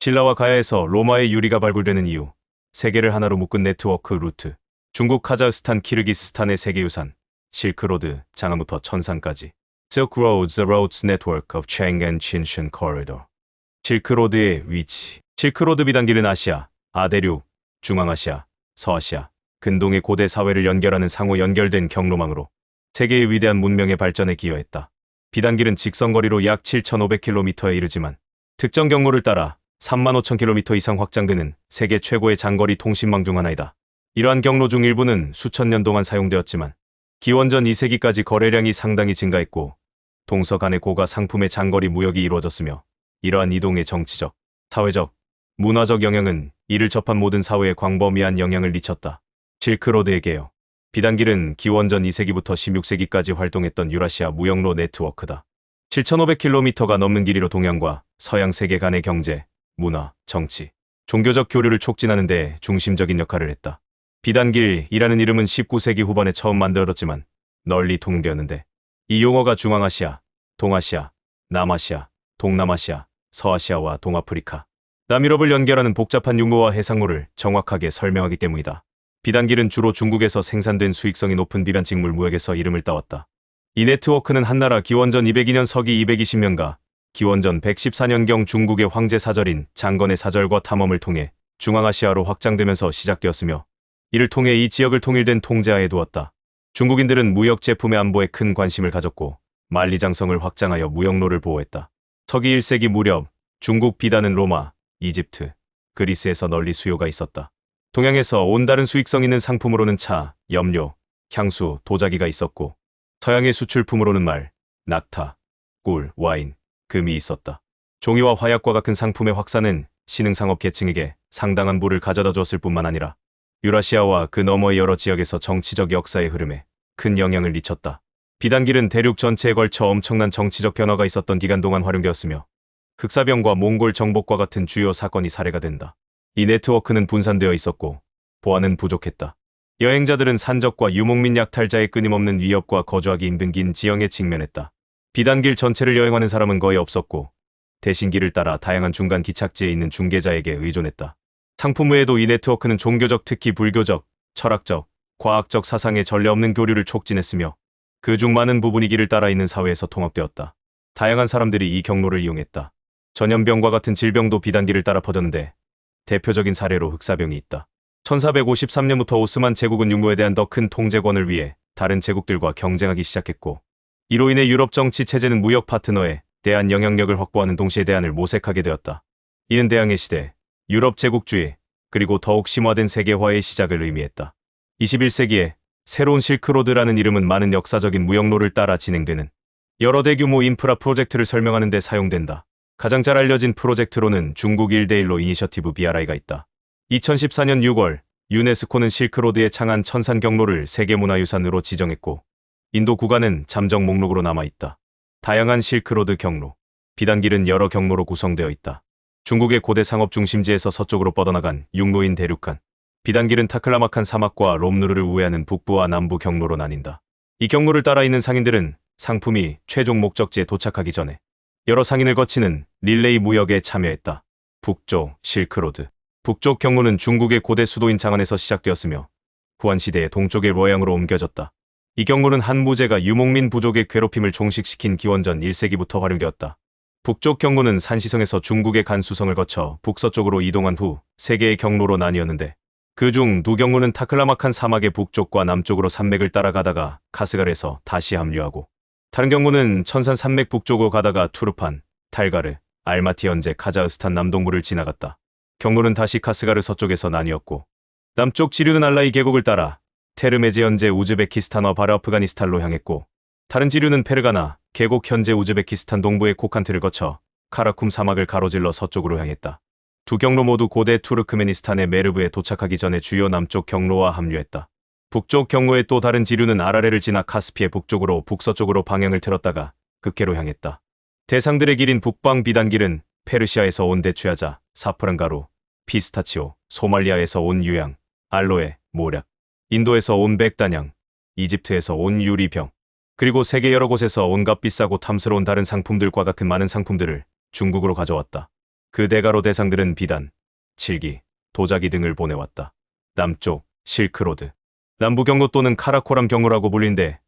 신라와 가야에서 로마의 유리가 발굴되는 이유, 세계를 하나로 묶은 네트워크 루트, 중국, 카자흐스탄, 키르기스스탄의 세계유산, 실크로드, 장안부터 천산까지. Silk Roads, the roads network of Chang'an Qinshan Corridor. 실크로드의 위치. 실크로드 비단길은 아시아, 아대륙, 중앙아시아, 서아시아, 근동의 고대 사회를 연결하는 상호 연결된 경로망으로 세계의 위대한 문명의 발전에 기여했다. 비단길은 직선거리로 약 7,500km에 이르지만 특정 경로를 따라 35,000km 이상 확장되는 세계 최고의 장거리 통신망 중 하나이다. 이러한 경로 중 일부는 수천 년 동안 사용되었지만 기원전 2세기까지 거래량이 상당히 증가했고 동서 간의 고가 상품의 장거리 무역이 이루어졌으며 이러한 이동의 정치적, 사회적, 문화적 영향은 이를 접한 모든 사회에 광범위한 영향을 미쳤다. 실크로드의 개요. 비단길은 기원전 2세기부터 16세기까지 활동했던 유라시아 무역로 네트워크다. 7,500km가 넘는 길이로 동양과 서양 세계 간의 경제, 문화, 정치, 종교적 교류를 촉진하는 데 중심적인 역할을 했다. 비단길이라는 이름은 19세기 후반에 처음 만들어졌지만 널리 통용되었는데 이 용어가 중앙아시아, 동아시아, 남아시아, 동남아시아, 서아시아와 동아프리카, 남유럽을 연결하는 복잡한 육로와 해상로를 정확하게 설명하기 때문이다. 비단길은 주로 중국에서 생산된 수익성이 높은 비단직물 무역에서 이름을 따왔다. 이 네트워크는 한나라 기원전 202년 서기 220년가 기원전 114년경 중국의 황제 사절인 장건의 사절과 탐험을 통해 중앙아시아로 확장되면서 시작되었으며 이를 통해 이 지역을 통일된 통제하에 두었다. 중국인들은 무역 제품의 안보에 큰 관심을 가졌고 만리장성을 확장하여 무역로를 보호했다. 서기 1세기 무렵 중국 비단은 로마, 이집트, 그리스에서 널리 수요가 있었다. 동양에서 온 다른 수익성 있는 상품으로는 차, 염료, 향수, 도자기가 있었고 서양의 수출품으로는 말, 낙타, 꿀, 와인, 금이 있었다. 종이와 화약과 같은 상품의 확산은 신흥상업 계층에게 상당한 부를 가져다 주었을 뿐만 아니라 유라시아와 그 너머의 여러 지역에서 정치적 역사의 흐름에 큰 영향을 미쳤다. 비단길은 대륙 전체에 걸쳐 엄청난 정치적 변화가 있었던 기간 동안 활용되었으며 흑사병과 몽골 정복과 같은 주요 사건이 사례가 된다. 이 네트워크는 분산되어 있었고 보안은 부족했다. 여행자들은 산적과 유목민 약탈자의 끊임없는 위협과 거주하기 힘든 긴 지형에 직면했다. 비단길 전체를 여행하는 사람은 거의 없었고 대신 길을 따라 다양한 중간 기착지에 있는 중개자에게 의존했다. 상품 외에도 이 네트워크는 종교적, 특히 불교적, 철학적, 과학적 사상의 전례 없는 교류를 촉진했으며 그중 많은 부분이 길을 따라 있는 사회에서 통합되었다. 다양한 사람들이 이 경로를 이용했다. 전염병과 같은 질병도 비단길을 따라 퍼졌는데 대표적인 사례로 흑사병이 있다. 1453년부터 오스만 제국은 육로에 대한 더 큰 통제권을 위해 다른 제국들과 경쟁하기 시작했고 이로 인해 유럽 정치 체제는 무역 파트너에 대한 영향력을 확보하는 동시에 대안을 모색하게 되었다. 이는 대항해 시대, 유럽 제국주의, 그리고 더욱 심화된 세계화의 시작을 의미했다. 21세기에 새로운 실크로드라는 이름은 많은 역사적인 무역로를 따라 진행되는 여러 대규모 인프라 프로젝트를 설명하는 데 사용된다. 가장 잘 알려진 프로젝트로는 중국 일대일로 이니셔티브 BRI가 있다. 2014년 6월 유네스코는 실크로드의 창안 천산 경로를 세계문화유산으로 지정했고 인도 구간은 잠정 목록으로 남아있다. 다양한 실크로드 경로. 비단길은 여러 경로로 구성되어 있다. 중국의 고대 상업 중심지에서 서쪽으로 뻗어나간 육로인 대륙간. 비단길은 타클라마칸 사막과 롬누르를 우회하는 북부와 남부 경로로 나뉜다. 이 경로를 따라 있는 상인들은 상품이 최종 목적지에 도착하기 전에 여러 상인을 거치는 릴레이 무역에 참여했다. 북쪽 실크로드. 북쪽 경로는 중국의 고대 수도인 장안에서 시작되었으며 후한시대의 동쪽의 로양으로 옮겨졌다. 이 경로는 한 무제가 유목민 부족의 괴롭힘을 종식시킨 기원전 1세기부터 활용되었다. 북쪽 경로는 산시성에서 중국의 간수성을 거쳐 북서쪽으로 이동한 후 세 개의 경로로 나뉘었는데 그중 두 경로는 타클라마칸 사막의 북쪽과 남쪽으로 산맥을 따라가다가 카스갈에서 다시 합류하고 다른 경로는 천산 산맥 북쪽으로 가다가 투르판, 탈가르, 알마티 현재 카자흐스탄 남동부를 지나갔다. 경로는 다시 카스가르 서쪽에서 나뉘었고 남쪽 지류는 알라이 계곡을 따라 테르메제 현재 우즈베키스탄과 바르 아프가니스탄로 향했고 다른 지류는 페르가나 계곡 현재 우즈베키스탄 동부의 코칸트를 거쳐 카라쿰 사막을 가로질러 서쪽으로 향했다. 두 경로 모두 고대 투르크메니스탄의 메르브에 도착하기 전에 주요 남쪽 경로와 합류했다. 북쪽 경로의 또 다른 지류는 아라레를 지나 카스피의 북쪽으로 북서쪽으로 방향을 틀었다가 극해로 향했다. 대상들의 길인 북방 비단길은 페르시아에서 온 대추야자, 사프란가루, 피스타치오, 소말리아에서 온 유양, 알로에, 모략, 인도에서 온 백단향, 이집트에서 온 유리병, 그리고 세계 여러 곳에서 온갖 비싸고 탐스러운 다른 상품들과 같은 많은 상품들을 중국으로 가져왔다. 그 대가로 대상들은 비단, 칠기, 도자기 등을 보내왔다. 남쪽, 실크로드. 남부 경로 또는 카라코람 경로라고 불린데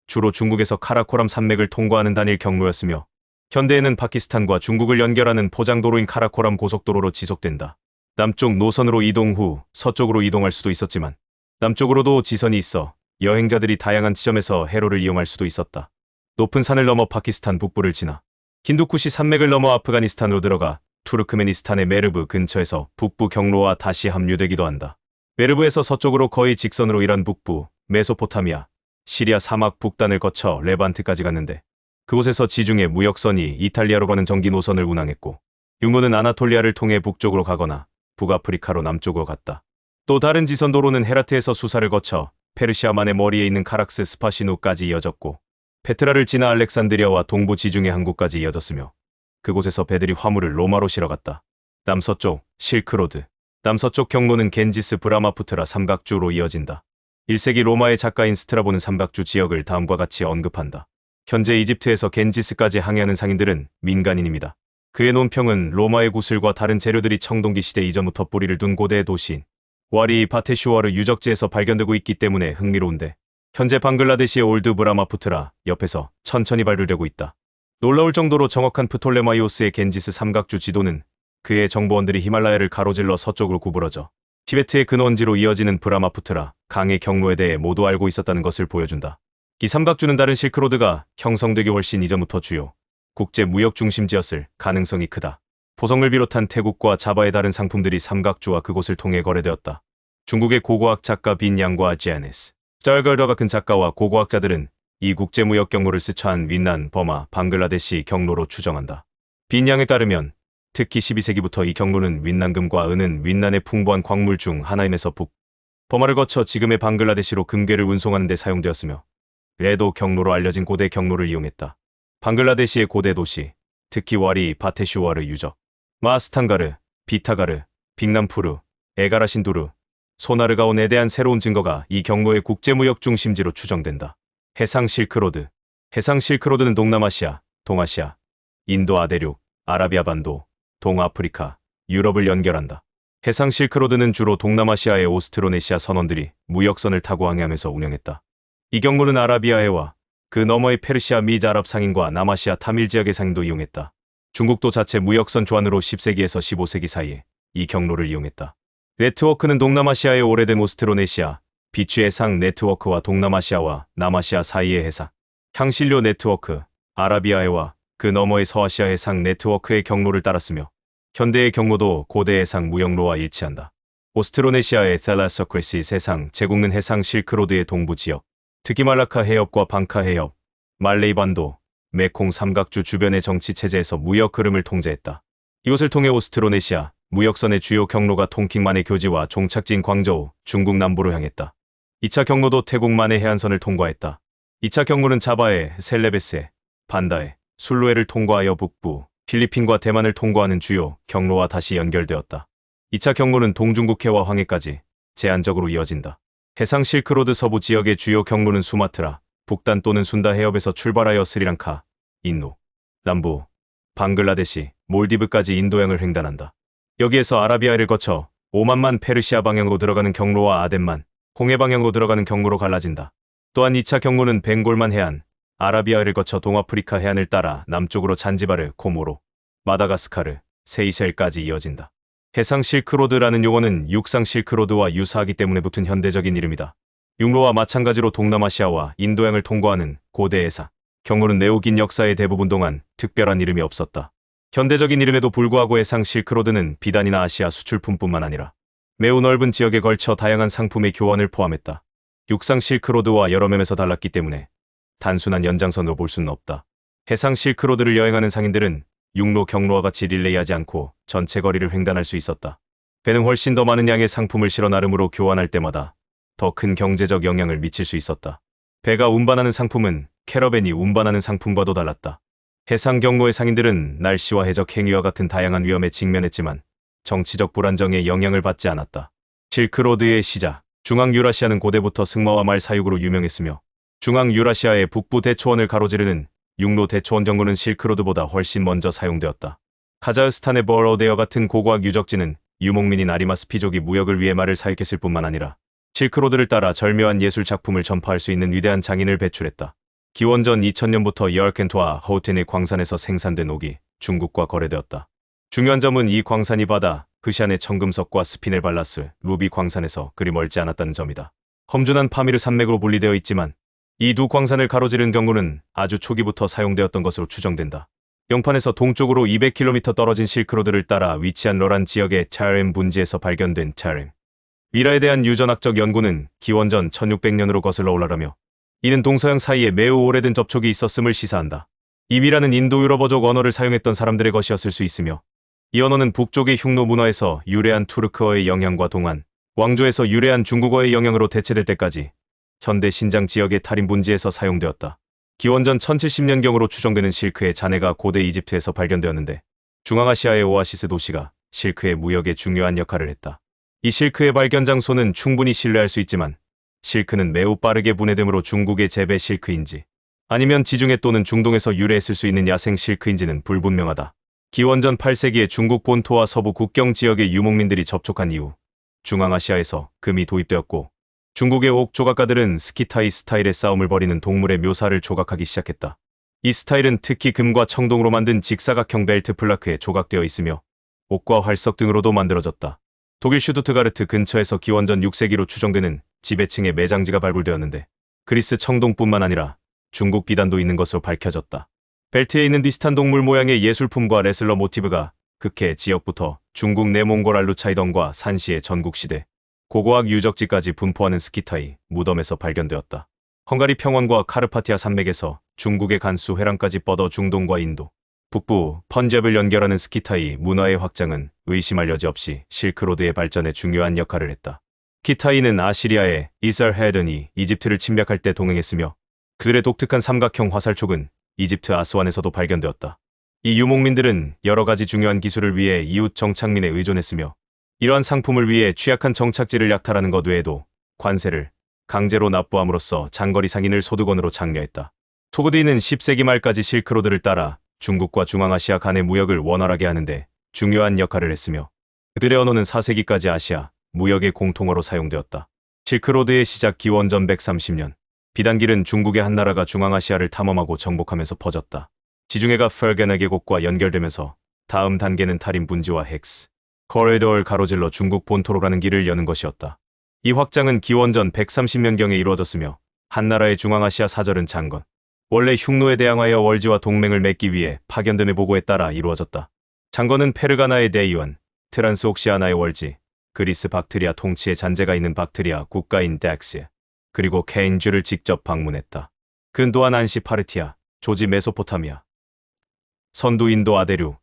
주로 중국에서 카라코람 산맥을 통과하는 단일 경로였으며 현대에는 파키스탄과 중국을 연결하는 포장도로인 카라코람 고속도로로 지속된다. 남쪽 노선으로 이동 후 서쪽으로 이동할 수도 있었지만 남쪽으로도 지선이 있어 여행자들이 다양한 지점에서 해로를 이용할 수도 있었다. 높은 산을 넘어 파키스탄 북부를 지나 힌두쿠시 산맥을 넘어 아프가니스탄으로 들어가 투르크메니스탄의 메르브 근처에서 북부 경로와 다시 합류되기도 한다. 메르브에서 서쪽으로 거의 직선으로 이란 북부, 메소포타미아, 시리아 사막 북단을 거쳐 레반트까지 갔는데 그곳에서 지중해 무역선이 이탈리아로 가는 전기 노선을 운항했고 육로는 아나톨리아를 통해 북쪽으로 가거나 북아프리카로 남쪽으로 갔다. 또 다른 지선도로는 헤라트에서 수사를 거쳐 페르시아만의 머리에 있는 카락스 스파시누까지 이어졌고 페트라를 지나 알렉산드리아와 동부 지중해 항구까지 이어졌으며 그곳에서 배들이 화물을 로마로 실어갔다. 남서쪽 실크로드. 남서쪽 경로는 겐지스 브라마푸트라 삼각주로 이어진다. 1세기 로마의 작가인 스트라보는 삼각주 지역을 다음과 같이 언급한다. 현재 이집트에서 겐지스까지 항해하는 상인들은 민간인입니다. 그의 논평은 로마의 구슬과 다른 재료들이 청동기 시대 이전부터 뿌리를 둔 고대의 도시인 와리 바테슈아르 유적지에서 발견되고 있기 때문에 흥미로운데 현재 방글라데시의 올드 브라마푸트라 옆에서 천천히 발굴되고 있다. 놀라울 정도로 정확한 프톨레마이오스의 겐지스 삼각주 지도는 그의 정보원들이 히말라야를 가로질러 서쪽으로 구부러져 티베트의 근원지로 이어지는 브라마푸트라 강의 경로에 대해 모두 알고 있었다는 것을 보여준다. 이 삼각주는 다른 실크로드가 형성되기 훨씬 이전부터 주요 국제 무역 중심지였을 가능성이 크다. 포성을 비롯한 태국과 자바의 다른 상품들이 삼각주와 그곳을 통해 거래되었다. 중국의 고고학 작가 빈 양과 제네스 짤걸더 같은 작가와 고고학자들은 이 국제무역 경로를 스촨 윈난, 버마, 방글라데시 경로로 추정한다. 빈 양에 따르면 특히 12세기부터 이 경로는 윈난금과 은은 윈난의 풍부한 광물 중 하나임에서 버마를 거쳐 지금의 방글라데시로 금괴를 운송하는 데 사용되었으며 레도 경로로 알려진 고대 경로를 이용했다. 방글라데시의 고대 도시, 특히 와리 바테슈아르 유적, 마스탄가르, 비타가르, 빅남푸르, 에가라신두르, 소나르가온에 대한 새로운 증거가 이 경로의 국제무역 중심지로 추정된다. 해상 실크로드. 해상 실크로드는 동남아시아, 동아시아, 인도 아대륙, 아라비아 반도, 동아프리카, 유럽을 연결한다. 해상 실크로드는 주로 동남아시아의 오스트로네시아 선원들이 무역선을 타고 항해하면서 운영했다. 이 경로는 아라비아해와 그 너머의 페르시아 및 아랍 상인과 남아시아 타밀 지역의 상인도 이용했다. 중국도 자체 무역선 조안으로 10세기에서 15세기 사이에 이 경로를 이용했다. 네트워크는 동남아시아의 오래된 오스트로네시아, 비취 해상 네트워크와 동남아시아와 남아시아 사이의 해상, 향신료 네트워크, 아라비아해와 그 너머의 서아시아 해상 네트워크의 경로를 따랐으며 현대의 경로도 고대 해상 무역로와 일치한다. 오스트로네시아의 텔라서크리시스 해상 제국은 해상 실크로드의 동부 지역, 특히 말라카 해협과 방카 해협, 말레이 반도, 메콩 삼각주 주변의 정치 체제에서 무역 흐름을 통제했다. 이곳을 통해 오스트로네시아 무역선의 주요 경로가 통킹만의 교지와 종착지인 광저우, 중국 남부로 향했다. 2차 경로도 태국만의 해안선을 통과했다. 2차 경로는 자바에, 셀레베스에, 반다에, 술루에를 통과하여 북부, 필리핀과 대만을 통과하는 주요 경로와 다시 연결되었다. 2차 경로는 동중국해와 황해까지 제한적으로 이어진다. 해상 실크로드 서부 지역의 주요 경로는 수마트라, 북단 또는 순다 해협에서 출발하여 스리랑카, 인도, 남부, 방글라데시, 몰디브까지 인도양을 횡단한다. 여기에서 아라비아를 거쳐 오만만 페르시아 방향으로 들어가는 경로와 아덴만, 홍해 방향으로 들어가는 경로로 갈라진다. 또한 2차 경로는 벵골만 해안, 아라비아를 거쳐 동아프리카 해안을 따라 남쪽으로 잔지바르, 코모로, 마다가스카르, 세이셀까지 이어진다. 해상 실크로드라는 용어는 육상 실크로드와 유사하기 때문에 붙은 현대적인 이름이다. 육로와 마찬가지로 동남아시아와 인도양을 통과하는 고대 해상 경로는 매우 긴 역사의 대부분 동안 특별한 이름이 없었다. 현대적인 이름에도 불구하고 해상 실크로드는 비단이나 아시아 수출품뿐만 아니라 매우 넓은 지역에 걸쳐 다양한 상품의 교환을 포함했다. 육상 실크로드와 여러 면에서 달랐기 때문에 단순한 연장선으로 볼 수는 없다. 해상 실크로드를 여행하는 상인들은 육로 경로와 같이 릴레이하지 않고 전체 거리를 횡단할 수 있었다. 배는 훨씬 더 많은 양의 상품을 실어 나름으로 교환할 때마다 더 큰 경제적 영향을 미칠 수 있었다. 배가 운반하는 상품은 캐러밴이 운반하는 상품과도 달랐다. 해상 경로의 상인들은 날씨와 해적 행위와 같은 다양한 위험에 직면했지만 정치적 불안정에 영향을 받지 않았다. 실크로드의 시작. 중앙유라시아는 고대부터 승마와 말 사육으로 유명했으며 중앙유라시아의 북부 대초원을 가로지르는 육로 대초원 경로는 실크로드보다 훨씬 먼저 사용되었다. 카자흐스탄의 버로데어 같은 고고학 유적지는 유목민인 아리마스피족이 무역을 위해 말을 사육했을 뿐만 아니라 실크로드를 따라 절묘한 예술 작품을 전파할 수 있는 위대한 장인을 배출했다. 기원전 2000년부터 여르켄토와 허우텐의 광산에서 생산된 옥이 중국과 거래되었다. 중요한 점은 이 광산이 바다, 그시안의 청금석과 스피넬 발라스, 루비 광산에서 그리 멀지 않았다는 점이다. 험준한 파미르 산맥으로 분리되어 있지만 이 두 광산을 가로지른 경로는 아주 초기부터 사용되었던 것으로 추정된다. 영판에서 동쪽으로 200km 떨어진 실크로드를 따라 위치한 러란 지역의 차렘 분지에서 발견된 차렘 미라에 대한 유전학적 연구는 기원전 1600년으로 거슬러 올라가며 이는 동서양 사이에 매우 오래된 접촉이 있었음을 시사한다. 이 미라는 인도 유럽어족 언어를 사용했던 사람들의 것이었을 수 있으며 이 언어는 북쪽의 흉노 문화에서 유래한 투르크어의 영향과 동안 왕조에서 유래한 중국어의 영향으로 대체될 때까지 현대 신장 지역의 타림 분지에서 사용되었다. 기원전 1070년경으로 추정되는 실크의 잔해가 고대 이집트에서 발견되었는데 중앙아시아의 오아시스 도시가 실크의 무역에 중요한 역할을 했다. 이 실크의 발견 장소는 충분히 신뢰할 수 있지만 실크는 매우 빠르게 분해되므로 중국의 재배 실크인지 아니면 지중해 또는 중동에서 유래했을 수 있는 야생 실크인지는 불분명하다. 기원전 8세기에 중국 본토와 서부 국경 지역의 유목민들이 접촉한 이후 중앙아시아에서 금이 도입되었고 중국의 옥 조각가들은 스키타이 스타일의 싸움을 벌이는 동물의 묘사를 조각하기 시작했다. 이 스타일은 특히 금과 청동으로 만든 직사각형 벨트 플라크에 조각되어 있으며 옥과 활석 등으로도 만들어졌다. 독일 슈투트가르트 근처에서 기원전 6세기로 추정되는 지배층의 매장지가 발굴되었는데 그리스 청동뿐만 아니라 중국 비단도 있는 것으로 밝혀졌다. 벨트에 있는 비슷한 동물 모양의 예술품과 레슬러 모티브가 극해 지역부터 중국 내몽골 알루차이던과 산시의 전국시대 고고학 유적지까지 분포하는 스키타이 무덤에서 발견되었다. 헝가리 평원과 카르파티아 산맥에서 중국의 간수 회랑까지 뻗어 중동과 인도, 북부, 펀잡을 연결하는 스키타이 문화의 확장은 의심할 여지 없이 실크로드의 발전에 중요한 역할을 했다. 스키타이는 아시리아의 이살헤든이 이집트를 침략할 때 동행했으며 그들의 독특한 삼각형 화살촉은 이집트 아스완에서도 발견되었다. 이 유목민들은 여러 가지 중요한 기술을 위해 이웃 정착민에 의존했으며 이러한 상품을 위해 취약한 정착지를 약탈하는 것 외에도 관세를 강제로 납부함으로써 장거리 상인을 소득원으로 장려했다. 토그디는 10세기 말까지 실크로드를 따라 중국과 중앙아시아 간의 무역을 원활하게 하는데 중요한 역할을 했으며 그들의 언어는 4세기까지 아시아 무역의 공통어로 사용되었다. 실크로드의 시작 기원전 130년 비단길은 중국의 한 나라가 중앙아시아를 탐험하고 정복하면서 퍼졌다. 지중해가 페르가나 계곡과 연결되면서 다음 단계는 타림 분지와 헥스 코리도를 가로질러 중국 본토로 가는 길을 여는 것이었다. 이 확장은 기원전 130년경에 이루어졌으며 한나라의 중앙아시아 사절은 장건, 원래 흉노에 대항하여 월지와 동맹을 맺기 위해 파견됨의 보고에 따라 이루어졌다. 장건은 페르가나의 대의원, 트란스옥시아나의 월지, 그리스 박트리아 통치의 잔재가 있는 박트리아 국가인 덱스, 그리고 케인주를 직접 방문했다. 그 또한 안시 파르티아, 조지 메소포타미아, 선두 인도 아데류,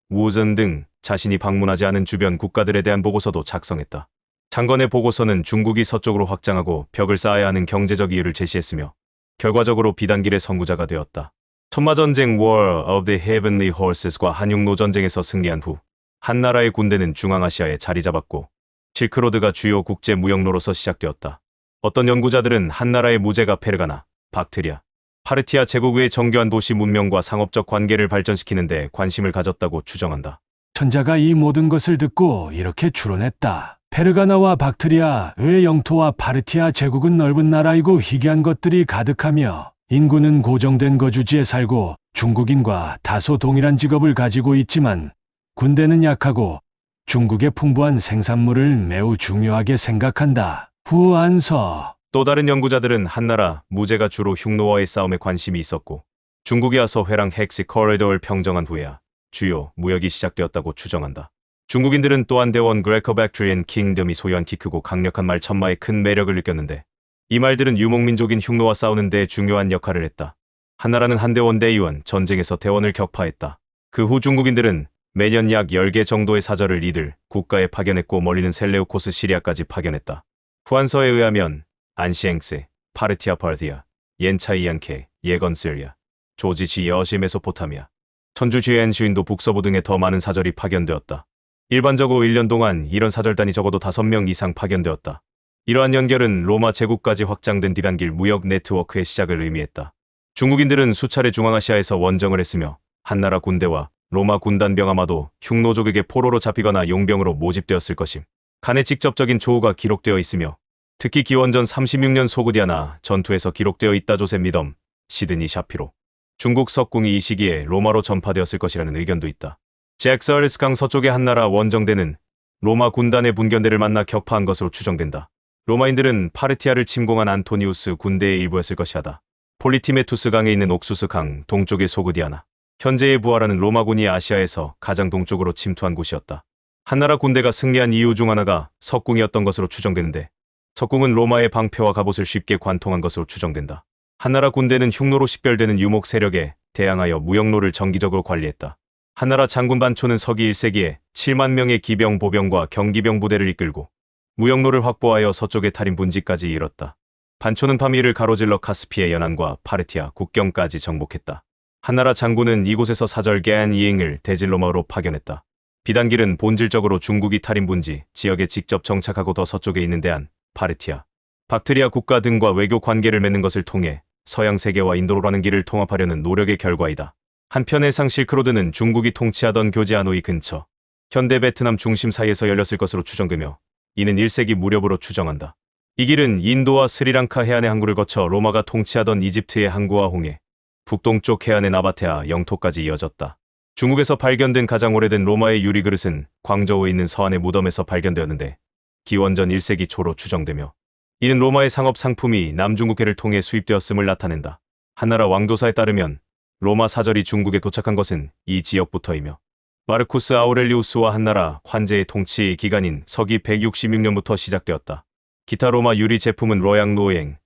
우전 등 자신이 방문하지 않은 주변 국가들에 대한 보고서도 작성했다. 장건의 보고서는 중국이 서쪽으로 확장하고 벽을 쌓아야 하는 경제적 이유를 제시했으며 결과적으로 비단길의 선구자가 되었다. 천마전쟁 War of the Heavenly Horses과 한육노 전쟁에서 승리한 후 한나라의 군대는 중앙아시아에 자리 잡았고 실크로드가 주요 국제 무역로로서 시작되었다. 어떤 연구자들은 한나라의 무제가 페르가나, 박트리아, 파르티아 제국의 정교한 도시 문명과 상업적 관계를 발전시키는 데 관심을 가졌다고 추정한다. 천자가 이 모든 것을 듣고 이렇게 추론했다. 페르가나와 박트리아의 영토와 파르티아 제국은 넓은 나라이고 희귀한 것들이 가득하며 인구는 고정된 거주지에 살고 중국인과 다소 동일한 직업을 가지고 있지만 군대는 약하고 중국의 풍부한 생산물을 매우 중요하게 생각한다. 후안서. 또 다른 연구자들은 한나라 무제가 주로 흉노와의 싸움에 관심이 있었고 중국이 와서 회랑 헥시 코리도를 평정한 후에야 주요 무역이 시작되었다고 추정한다. 중국인들은 또한 대원 그레코백트리안 킹덤이 소유한 키 크고 강력한 말 천마에 큰 매력을 느꼈는데 이 말들은 유목민족인 흉노와 싸우는 데 중요한 역할을 했다. 한나라는 한대원 대의원 전쟁에서 대원을 격파했다. 그 후 중국인들은 매년 약 10개 정도의 사절을 이들 국가에 파견했고 멀리는 셀레우코스 시리아까지 파견했다. 후한서에 의하면 안시엥스, 파르티아 파르티아, 옌차이안케, 예건스리아, 조지지 여시 메소포타미아, 천주지엔 주인도 북서부 등에 더 많은 사절이 파견되었다. 일반적으로 1년 동안 이런 사절단이 적어도 5명 이상 파견되었다. 이러한 연결은 로마 제국까지 확장된 비단길 무역 네트워크의 시작을 의미했다. 중국인들은 수차례 중앙아시아에서 원정을 했으며 한나라 군대와 로마 군단병 아마도 흉노족에게 포로로 잡히거나 용병으로 모집되었을 것임. 간의 직접적인 조우가 기록되어 있으며 특히 기원전 36년 소그디아나 전투에서 기록되어 있다. 조셉 미덤, 시드니 샤피로. 중국 석궁이 이 시기에 로마로 전파되었을 것이라는 의견도 있다. 잭서얼스강 서쪽의 한나라 원정대는 로마 군단의 분견대를 만나 격파한 것으로 추정된다. 로마인들은 파르티아를 침공한 안토니우스 군대의 일부였을 것이다. 폴리티메투스 강에 있는 옥수스 강 동쪽의 소그디아나. 현재의 부하라는 로마군이 아시아에서 가장 동쪽으로 침투한 곳이었다. 한나라 군대가 승리한 이유 중 하나가 석궁이었던 것으로 추정되는데 석궁은 로마의 방패와 갑옷을 쉽게 관통한 것으로 추정된다. 한나라 군대는 흉노로 식별되는 유목 세력에 대항하여 무역로를 정기적으로 관리했다. 한나라 장군 반초는 서기 1세기에 7만 명의 기병 보병과 경기병 부대를 이끌고 무역로를 확보하여 서쪽의 탈인 분지까지 이뤘다. 반초는 파미를 가로질러 카스피의 연안과 파르티아 국경까지 정복했다. 한나라 장군은 이곳에서 사절 게안 이행을 대질로마로 파견했다. 비단길은 본질적으로 중국이 탈인 분지 지역에 직접 정착하고 더 서쪽에 있는 대한 파르티아, 박트리아 국가 등과 외교 관계를 맺는 것을 통해 서양 세계와 인도로라는 길을 통합하려는 노력의 결과이다. 한편 해상 실크로드는 중국이 통치하던 교제 하노이 근처, 현대 베트남 중심 사이에서 열렸을 것으로 추정되며 이는 1세기 무렵으로 추정한다. 이 길은 인도와 스리랑카 해안의 항구를 거쳐 로마가 통치하던 이집트의 항구와 홍해, 북동쪽 해안의 나바테아 영토까지 이어졌다. 중국에서 발견된 가장 오래된 로마의 유리그릇은 광저우에 있는 서안의 무덤에서 발견되었는데 기원전 1세기 초로 추정되며 이는 로마의 상업 상품이 남중국해를 통해 수입되었음을 나타낸다. 한나라 왕도사에 따르면 로마 사절이 중국에 도착한 것은 이 지역부터이며 마르쿠스 아우렐리우스와 한나라 환제의 통치 기간인 서기 166년부터 시작되었다. 기타 로마 유리 제품은 로양노행,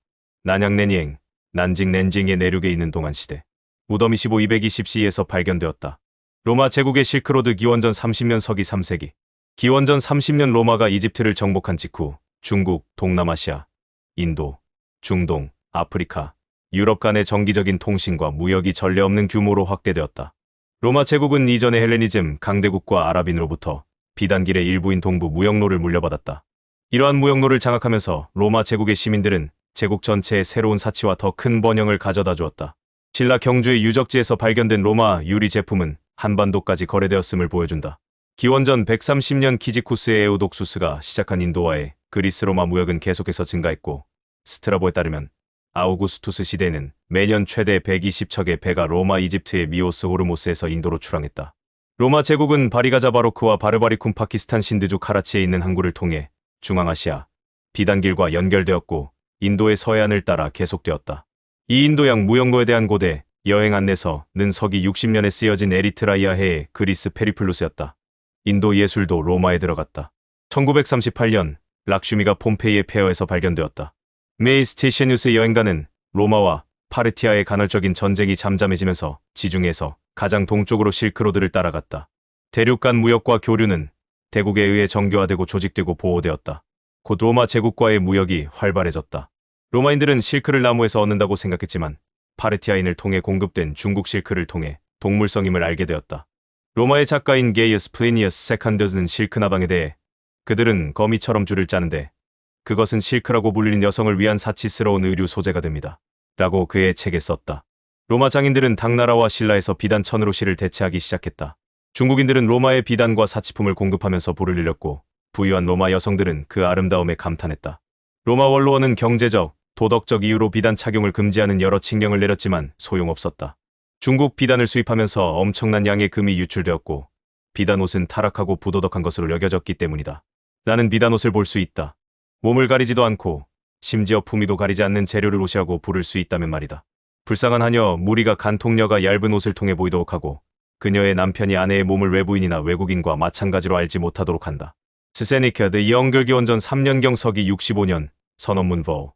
난양nen이행, 난징nen징의 내륙에 있는 동안시대 무덤 25-220CE에서 발견되었다. 로마 제국의 실크로드 기원전 30년 서기 3세기 기원전 30년 로마가 이집트를 정복한 직후 중국, 동남아시아, 인도, 중동, 아프리카, 유럽 간의 정기적인 통신과 무역이 전례 없는 규모로 확대되었다. 로마 제국은 이전의 헬레니즘 강대국과 아랍인으로부터 비단길의 일부인 동부 무역로를 물려받았다. 이러한 무역로를 장악하면서 로마 제국의 시민들은 제국 전체에 새로운 사치와 더 큰 번영을 가져다 주었다. 신라 경주의 유적지에서 발견된 로마 유리 제품은 한반도까지 거래되었음을 보여준다. 기원전 130년 키지쿠스의 에우독수스가 시작한 인도와의 그리스 로마 무역은 계속해서 증가했고 스트라보에 따르면 아우구스투스 시대에는 매년 최대 120척의 배가 로마 이집트의 미오스 호르모스에서 인도로 출항했다. 로마 제국은 바리가자 바로크와 바르바리쿰 파키스탄 신드주 카라치에 있는 항구를 통해 중앙아시아, 비단길과 연결되었고 인도의 서해안을 따라 계속되었다. 이 인도양 무역로에 대한 고대 여행 안내서는 서기 60년에 쓰여진 에리트라이아해의 그리스 페리플루스였다. 인도 예술도 로마에 들어갔다. 1938년 락슈미가 폼페이의 폐허에서 발견되었다. 메이 스테시니우스 여행가는 로마와 파르티아의 간헐적인 전쟁이 잠잠해지면서 지중해에서 가장 동쪽으로 실크로드를 따라갔다. 대륙 간 무역과 교류는 대국에 의해 정교화되고 조직되고 보호되었다. 곧 로마 제국과의 무역이 활발해졌다. 로마인들은 실크를 나무에서 얻는다고 생각했지만 파르티아인을 통해 공급된 중국 실크를 통해 동물성임을 알게 되었다. 로마의 작가인 게이어스 플리니어스 세칸더스는 실크 나방에 대해 그들은 거미처럼 줄을 짜는데 그것은 실크라고 불리는 여성을 위한 사치스러운 의류 소재가 됩니다. 라고 그의 책에 썼다. 로마 장인들은 당나라와 신라에서 비단 천으로 실을 대체하기 시작했다. 중국인들은 로마의 비단과 사치품을 공급하면서 부를 일렸고 부유한 로마 여성들은 그 아름다움에 감탄했다. 로마 원로원은 경제적, 도덕적 이유로 비단 착용을 금지하는 여러 칙령을 내렸지만 소용없었다. 중국 비단을 수입하면서 엄청난 양의 금이 유출되었고 비단 옷은 타락하고 부도덕한 것으로 여겨졌기 때문이다. 나는 비단 옷을 볼 수 있다. 몸을 가리지도 않고 심지어 품위도 가리지 않는 재료를 옷이라고 부를 수 있다면 말이다. 불쌍한 하녀 무리가 간통녀가 얇은 옷을 통해 보이도록 하고 그녀의 남편이 아내의 몸을 외부인이나 외국인과 마찬가지로 알지 못하도록 한다. 스세니카 드 영글 기원전 3년경 서기 65년 선언문 버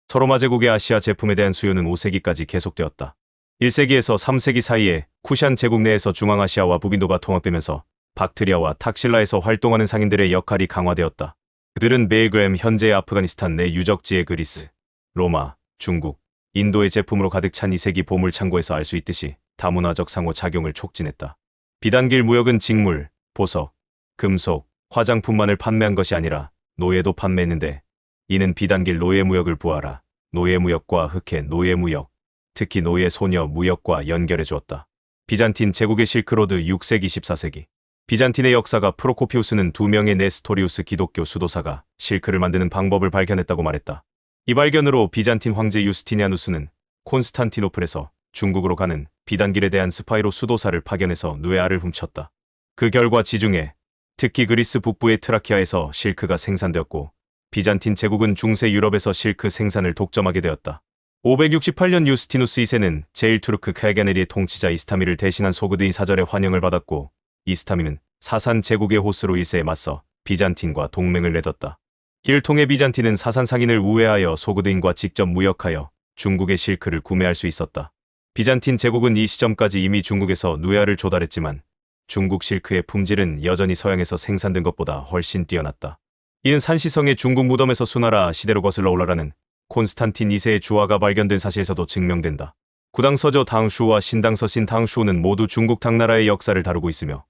서로마 제국의 아시아 제품에 대한 수요는 5세기까지 계속되었다. 1세기에서 3세기 사이에 쿠샨 제국 내에서 중앙아시아와 북인도가 통합되면서 박트리아와 탁실라에서 활동하는 상인들의 역할이 강화되었다. 그들은 베일그램 현재의 아프가니스탄 내 유적지의 그리스, 로마, 중국, 인도의 제품으로 가득 찬 2세기 보물 창고에서 알 수 있듯이 다문화적 상호작용을 촉진했다. 비단길 무역은 직물, 보석, 금속, 화장품만을 판매한 것이 아니라 노예도 판매했는데 이는 비단길 노예무역을 부활화, 노예무역과 흑해 노예무역, 특히 노예소녀 무역과 연결해 주었다. 비잔틴 제국의 실크로드 6세기 14세기. 비잔틴의 역사가 프로코피우스는 2명의 네스토리우스 기독교 수도사가 실크를 만드는 방법을 발견했다고 말했다. 이 발견으로 비잔틴 황제 유스티니아누스는 콘스탄티노플에서 중국으로 가는 비단길에 대한 스파이로 수도사를 파견해서 뇌알을 훔쳤다. 그 결과 지중해, 특히 그리스 북부의 트라키아에서 실크가 생산되었고 비잔틴 제국은 중세 유럽에서 실크 생산을 독점하게 되었다. 568년 유스티누스 2세는 제1투르크 카에가네리의 통치자 이스타미를 대신한 소그드인 사절의 환영을 받았고 이스타미는 사산 제국의 호스로 1세에 맞서 비잔틴과 동맹을 맺었다. 이를 통해 비잔틴은 사산 상인을 우회하여 소그드인과 직접 무역하여 중국의 실크를 구매할 수 있었다. 비잔틴 제국은 이 시점까지 이미 중국에서 누에알을 조달했지만 중국 실크의 품질은 여전히 서양에서 생산된 것보다 훨씬 뛰어났다. 이는 산시성의 중국 무덤에서 수나라 시대로 거슬러 올라가는 콘스탄틴 2세의 주화가 발견된 사실에서도 증명된다. 구당서조 당슈와 신당서 신당슈는 모두 중국 당나라의 역사를 다루고 있으며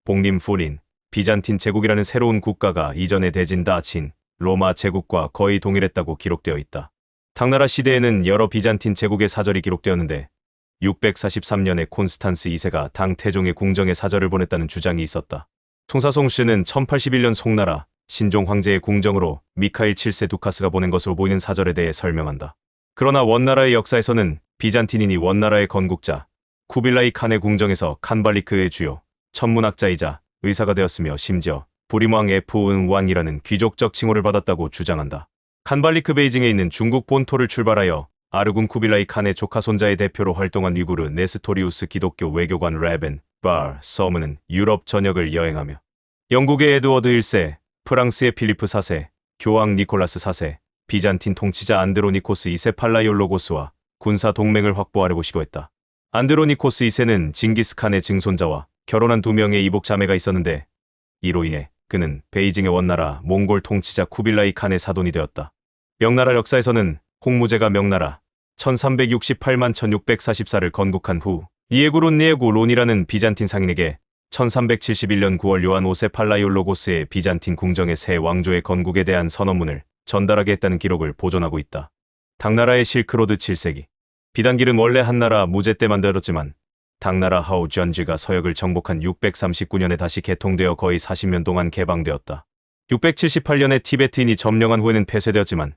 복림 풀인 비잔틴 제국이라는 새로운 국가가 이전의 대진 다친 로마 제국과 거의 동일했다고 기록되어 있다. 당나라 시대에는 여러 비잔틴 제국의 사절이 기록되었는데 643년에 콘스탄스 2세가 당 태종의 궁정에 사절을 보냈다는 주장이 있었다. 송사송 씨는 1081년 송나라 신종 황제의 궁정으로 미카일 7세 두카스가 보낸 것으로 보이는 사절에 대해 설명한다. 그러나 원나라의 역사에서는 비잔틴인이 원나라의 건국자 쿠빌라이 칸의 궁정에서 칸발리크의 주요 천문학자이자 의사가 되었으며 심지어 부림왕 F은왕이라는 귀족적 칭호를 받았다고 주장한다. 칸발리크 베이징에 있는 중국 본토를 출발하여 아르군 쿠빌라이 칸의 조카 손자의 대표로 활동한 위구르 네스토리우스 기독교 외교관 레벤 바 서문은 유럽 전역을 여행하며 영국의 에드워드 1세, 프랑스의 필리프 4세, 교황 니콜라스 4세, 비잔틴 통치자 안드로니코스 2세 팔라이올로고스와 군사 동맹을 확보하려고 시도했다. 안드로니코스 2세는 징기스칸의 증손자와 결혼한 2명의 이복 자매가 있었는데 이로 인해 그는 베이징의 원나라 몽골 통치자 쿠빌라이 칸의 사돈이 되었다. 명나라 역사에서는 홍무제가 명나라 1368만 1644를 건국한 후 이에구론 니에구 론이라는 비잔틴 상인에게 1371년 9월 요한 5세 팔라이올로고스의 비잔틴 궁정의 새 왕조의 건국에 대한 선언문을 전달하게 했다는 기록을 보존하고 있다. 당나라의 실크로드 7세기. 비단길은 원래 한나라 무제 때 만들어졌지만 당나라 하우 전지가 서역을 정복한 639년에 다시 개통되어 거의 40년 동안 개방되었다. 678년에 티베트인이 점령한 후에는 폐쇄되었지만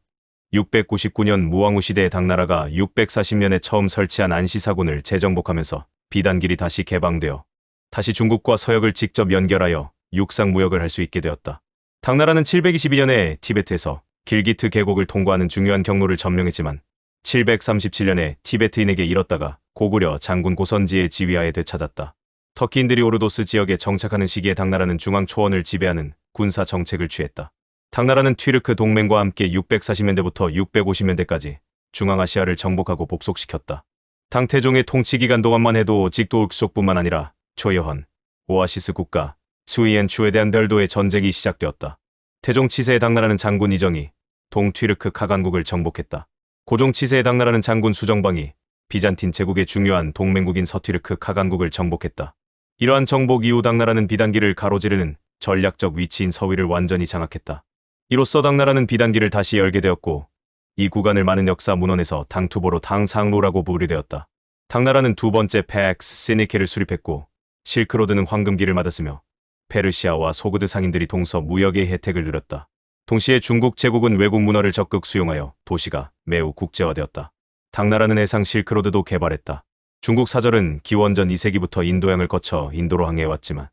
699년 무왕후 시대의 당나라가 640년에 처음 설치한 안시사군을 재정복하면서 비단길이 다시 개방되어 다시 중국과 서역을 직접 연결하여 육상 무역을 할 수 있게 되었다. 당나라는 722년에 티베트에서 길기트 계곡을 통과하는 중요한 경로를 점령했지만 737년에 티베트인에게 잃었다가 고구려 장군 고선지의 지휘하에 되찾았다. 터키인들이 오르도스 지역에 정착하는 시기에 당나라는 중앙 초원을 지배하는 군사 정책을 취했다. 당나라는 튀르크 동맹과 함께 640년대부터 650년대까지 중앙아시아를 정복하고 복속시켰다. 당태종의 통치 기간 동안만 해도 직도흑속뿐만 아니라 초여헌, 오아시스 국가, 수이엔추에 대한 별도의 전쟁이 시작되었다. 태종 치세의 당나라는 장군 이정이 동튀르크 카간국을 정복했다. 고종 치세의 당나라는 장군 수정방이 비잔틴 제국의 중요한 동맹국인 서튀르크 카간국을 정복했다. 이러한 정복 이후 당나라는 비단길을 가로지르는 전략적 위치인 서위를 완전히 장악했다. 이로써 당나라는 비단길을 다시 열게 되었고 이 구간을 많은 역사 문헌에서 당투보로 당상로라고 부르게 되었다. 당나라는 두 번째 팩스 시니케를 수립했고 실크로드는 황금길을 맞았으며 페르시아와 소그드 상인들이 동서 무역의 혜택을 누렸다. 동시에 중국 제국은 외국 문화를 적극 수용하여 도시가 매우 국제화되었다. 당나라는 해상 실크로드도 개발했다. 중국 사절은 기원전 2세기부터 인도양을 거쳐 인도로 항해해왔지만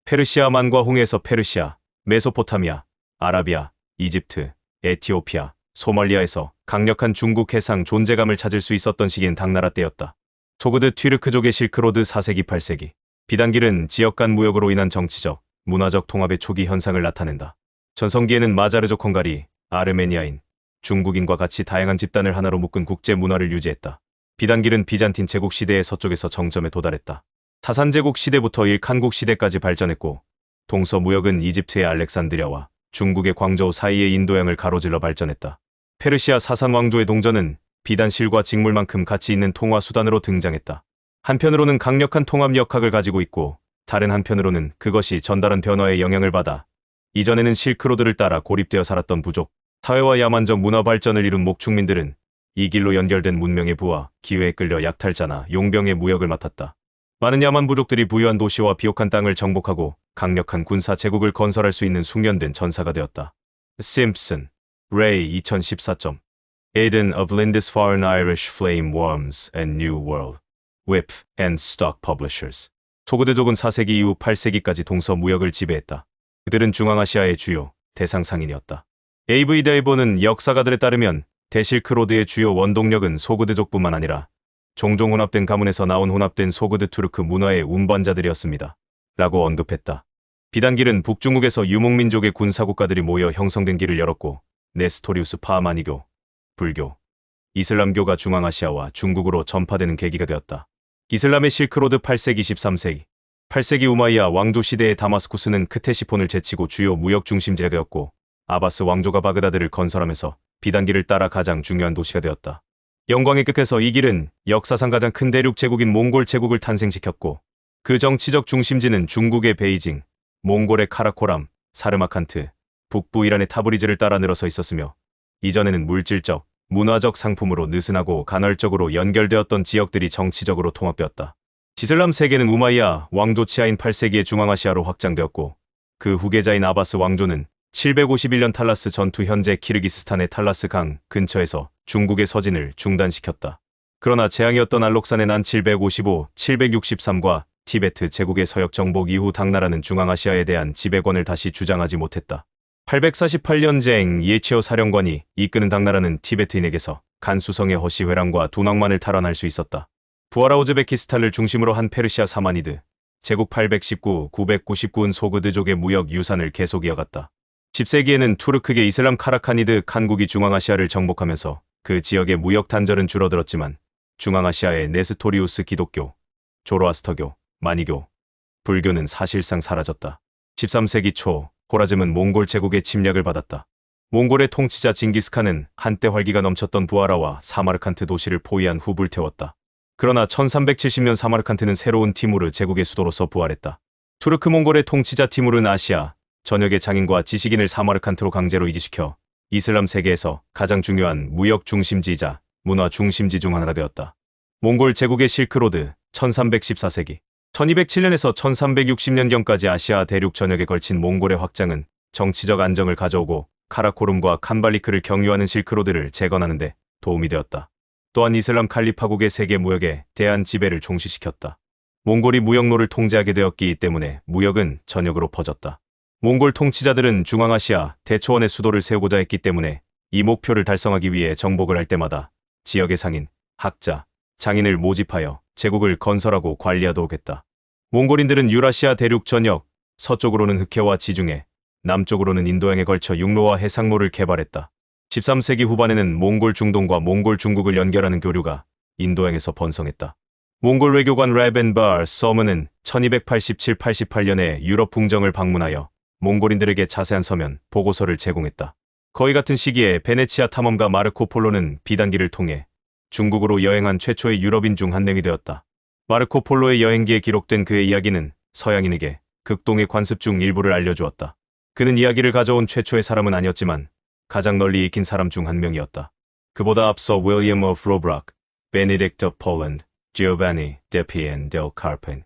페르시아만과 홍해에서 페르시아, 메소포타미아, 아라비아, 이집트, 에티오피아, 소말리아에서 강력한 중국 해상 존재감을 찾을 수 있었던 시기엔 당나라 때였다. 소그드 튀르크족의 실크로드 4세기 8세기. 비단길은 지역 간 무역으로 인한 정치적, 문화적 통합의 초기 현상을 나타낸다. 전성기에는 마자르족 헝가리, 아르메니아인, 중국인과 같이 다양한 집단을 하나로 묶은 국제 문화를 유지했다. 비단길은 비잔틴 제국 시대의 서쪽에서 정점에 도달했다. 사산 제국 시대부터 일칸국 시대까지 발전했고 동서 무역은 이집트의 알렉산드리아와 중국의 광저우 사이의 인도양을 가로질러 발전했다. 페르시아 사산 왕조의 동전은 비단 실과 직물만큼 가치 있는 통화 수단으로 등장했다. 한편으로는 강력한 통합 역학을 가지고 있고 다른 한편으로는 그것이 전달한 변화의 영향을 받아 이전에는 실크로드를 따라 고립되어 살았던 부족, 사회와 야만적 문화 발전을 이룬 목축민들은 이 길로 연결된 문명의 부와 기회에 끌려 약탈자나 용병의 무역을 맡았다. 많은 야만 부족들이 부유한 도시와 비옥한 땅을 정복하고 강력한 군사 제국을 건설할 수 있는 숙련된 전사가 되었다. 심슨, 레이 2014점. Aiden of Lindisfarne Irish Flame Worms and New World. Whip and Stock Publishers. 소그드족은 4세기 이후 8세기까지 동서 무역을 지배했다. 그들은 중앙아시아의 주요 대상 상인이었다. A.V. 데이버는 역사가들에 따르면 대실크로드의 주요 원동력은 소그드족뿐만 아니라 종종 혼합된 가문에서 나온 혼합된 소그드 투르크 문화의 운반자들이었습니다. 라고 언급했다. 비단길은 북중국에서 유목민족의 군사국가들이 모여 형성된 길을 열었고 네스토리우스 파마니교, 불교, 이슬람교가 중앙아시아와 중국으로 전파되는 계기가 되었다. 이슬람의 실크로드 8세기 13세기 8세기 우마이야 왕조 시대의 다마스쿠스는 크테시폰을 제치고 주요 무역 중심지가 되었고 아바스 왕조가 바그다드를 건설하면서 비단길을 따라 가장 중요한 도시가 되었다. 영광의 끝에서 이 길은 역사상 가장 큰 대륙 제국인 몽골 제국을 탄생시켰고 그 정치적 중심지는 중국의 베이징, 몽골의 카라코람, 사르마칸트, 북부 이란의 타브리즈를 따라 늘어서 있었으며 이전에는 물질적, 문화적 상품으로 느슨하고 간헐적으로 연결되었던 지역들이 정치적으로 통합되었다. 이슬람 세계는 우마이야 왕조 치하인 8세기에 중앙아시아로 확장되었고 그 후계자인 아바스 왕조는 751년 탈라스 전투 현재 키르기스탄의 탈라스 강 근처에서 중국의 서진을 중단시켰다. 그러나 재앙이었던 알록산의 난 755, 763과 티베트 제국의 서역 정복 이후 당나라는 중앙아시아에 대한 지배권을 다시 주장하지 못했다. 848년쟁 예치오 사령관이 이끄는 당나라는 티베트인에게서 간수성의 허시회랑과 둔왕만을 탈환할 수 있었다. 부하라 우즈베키스탄을 중심으로 한 페르시아 사마니드, 제국 819, 999은 소그드족의 무역 유산을 계속 이어갔다. 10세기에는 투르크계 이슬람 카라카니드 칸국이 중앙아시아를 정복하면서 그 지역의 무역 단절은 줄어들었지만 중앙아시아의 네스토리우스 기독교, 조로아스터교, 마니교, 불교는 사실상 사라졌다. 13세기 초 호라즘은 몽골 제국의 침략을 받았다. 몽골의 통치자 징기스칸은 한때 활기가 넘쳤던 부하라와 사마르칸트 도시를 포위한 후 불태웠다. 그러나 1370년 사마르칸트는 새로운 티무르 제국의 수도로서 부활했다. 투르크 몽골의 통치자 티무르는 아시아 전역의 장인과 지식인을 사마르칸트로 강제로 이주시켜 이슬람 세계에서 가장 중요한 무역 중심지이자 문화 중심지 중 하나가 되었다. 몽골 제국의 실크로드 1314세기 1207년에서 1360년경까지 아시아 대륙 전역에 걸친 몽골의 확장은 정치적 안정을 가져오고 카라코름과 칸발리크를 경유하는 실크로드를 재건하는 데 도움이 되었다. 또한 이슬람 칼리파국의 세계 무역에 대한 지배를 종식시켰다. 몽골이 무역로를 통제하게 되었기 때문에 무역은 전역으로 퍼졌다. 몽골 통치자들은 중앙아시아 대초원의 수도를 세우고자 했기 때문에 이 목표를 달성하기 위해 정복을 할 때마다 지역의 상인, 학자, 장인을 모집하여 제국을 건설하고 관리하도록 했다. 몽골인들은 유라시아 대륙 전역, 서쪽으로는 흑해와 지중해, 남쪽으로는 인도양에 걸쳐 육로와 해상로를 개발했다. 13세기 후반에는 몽골 중동과 몽골 중국을 연결하는 교류가 인도양에서 번성했다. 몽골 외교관 레벤바 서먼은 1287-88년에 유럽 궁정을 방문하여 몽골인들에게 자세한 서면, 보고서를 제공했다. 거의 같은 시기에 베네치아 탐험가 마르코 폴로는 비단길을 통해 중국으로 여행한 최초의 유럽인 중 한 명이 되었다. 마르코 폴로의 여행기에 기록된 그의 이야기는 서양인에게 극동의 관습 중 일부를 알려주었다. 그는 이야기를 가져온 최초의 사람은 아니었지만 가장 널리 익힌 사람 중 한 명이었다. 그보다 앞서 윌리엄 오브 로브락, 베네딕트 오브 폴란드, 지오바니 데피엔 델 카르펜,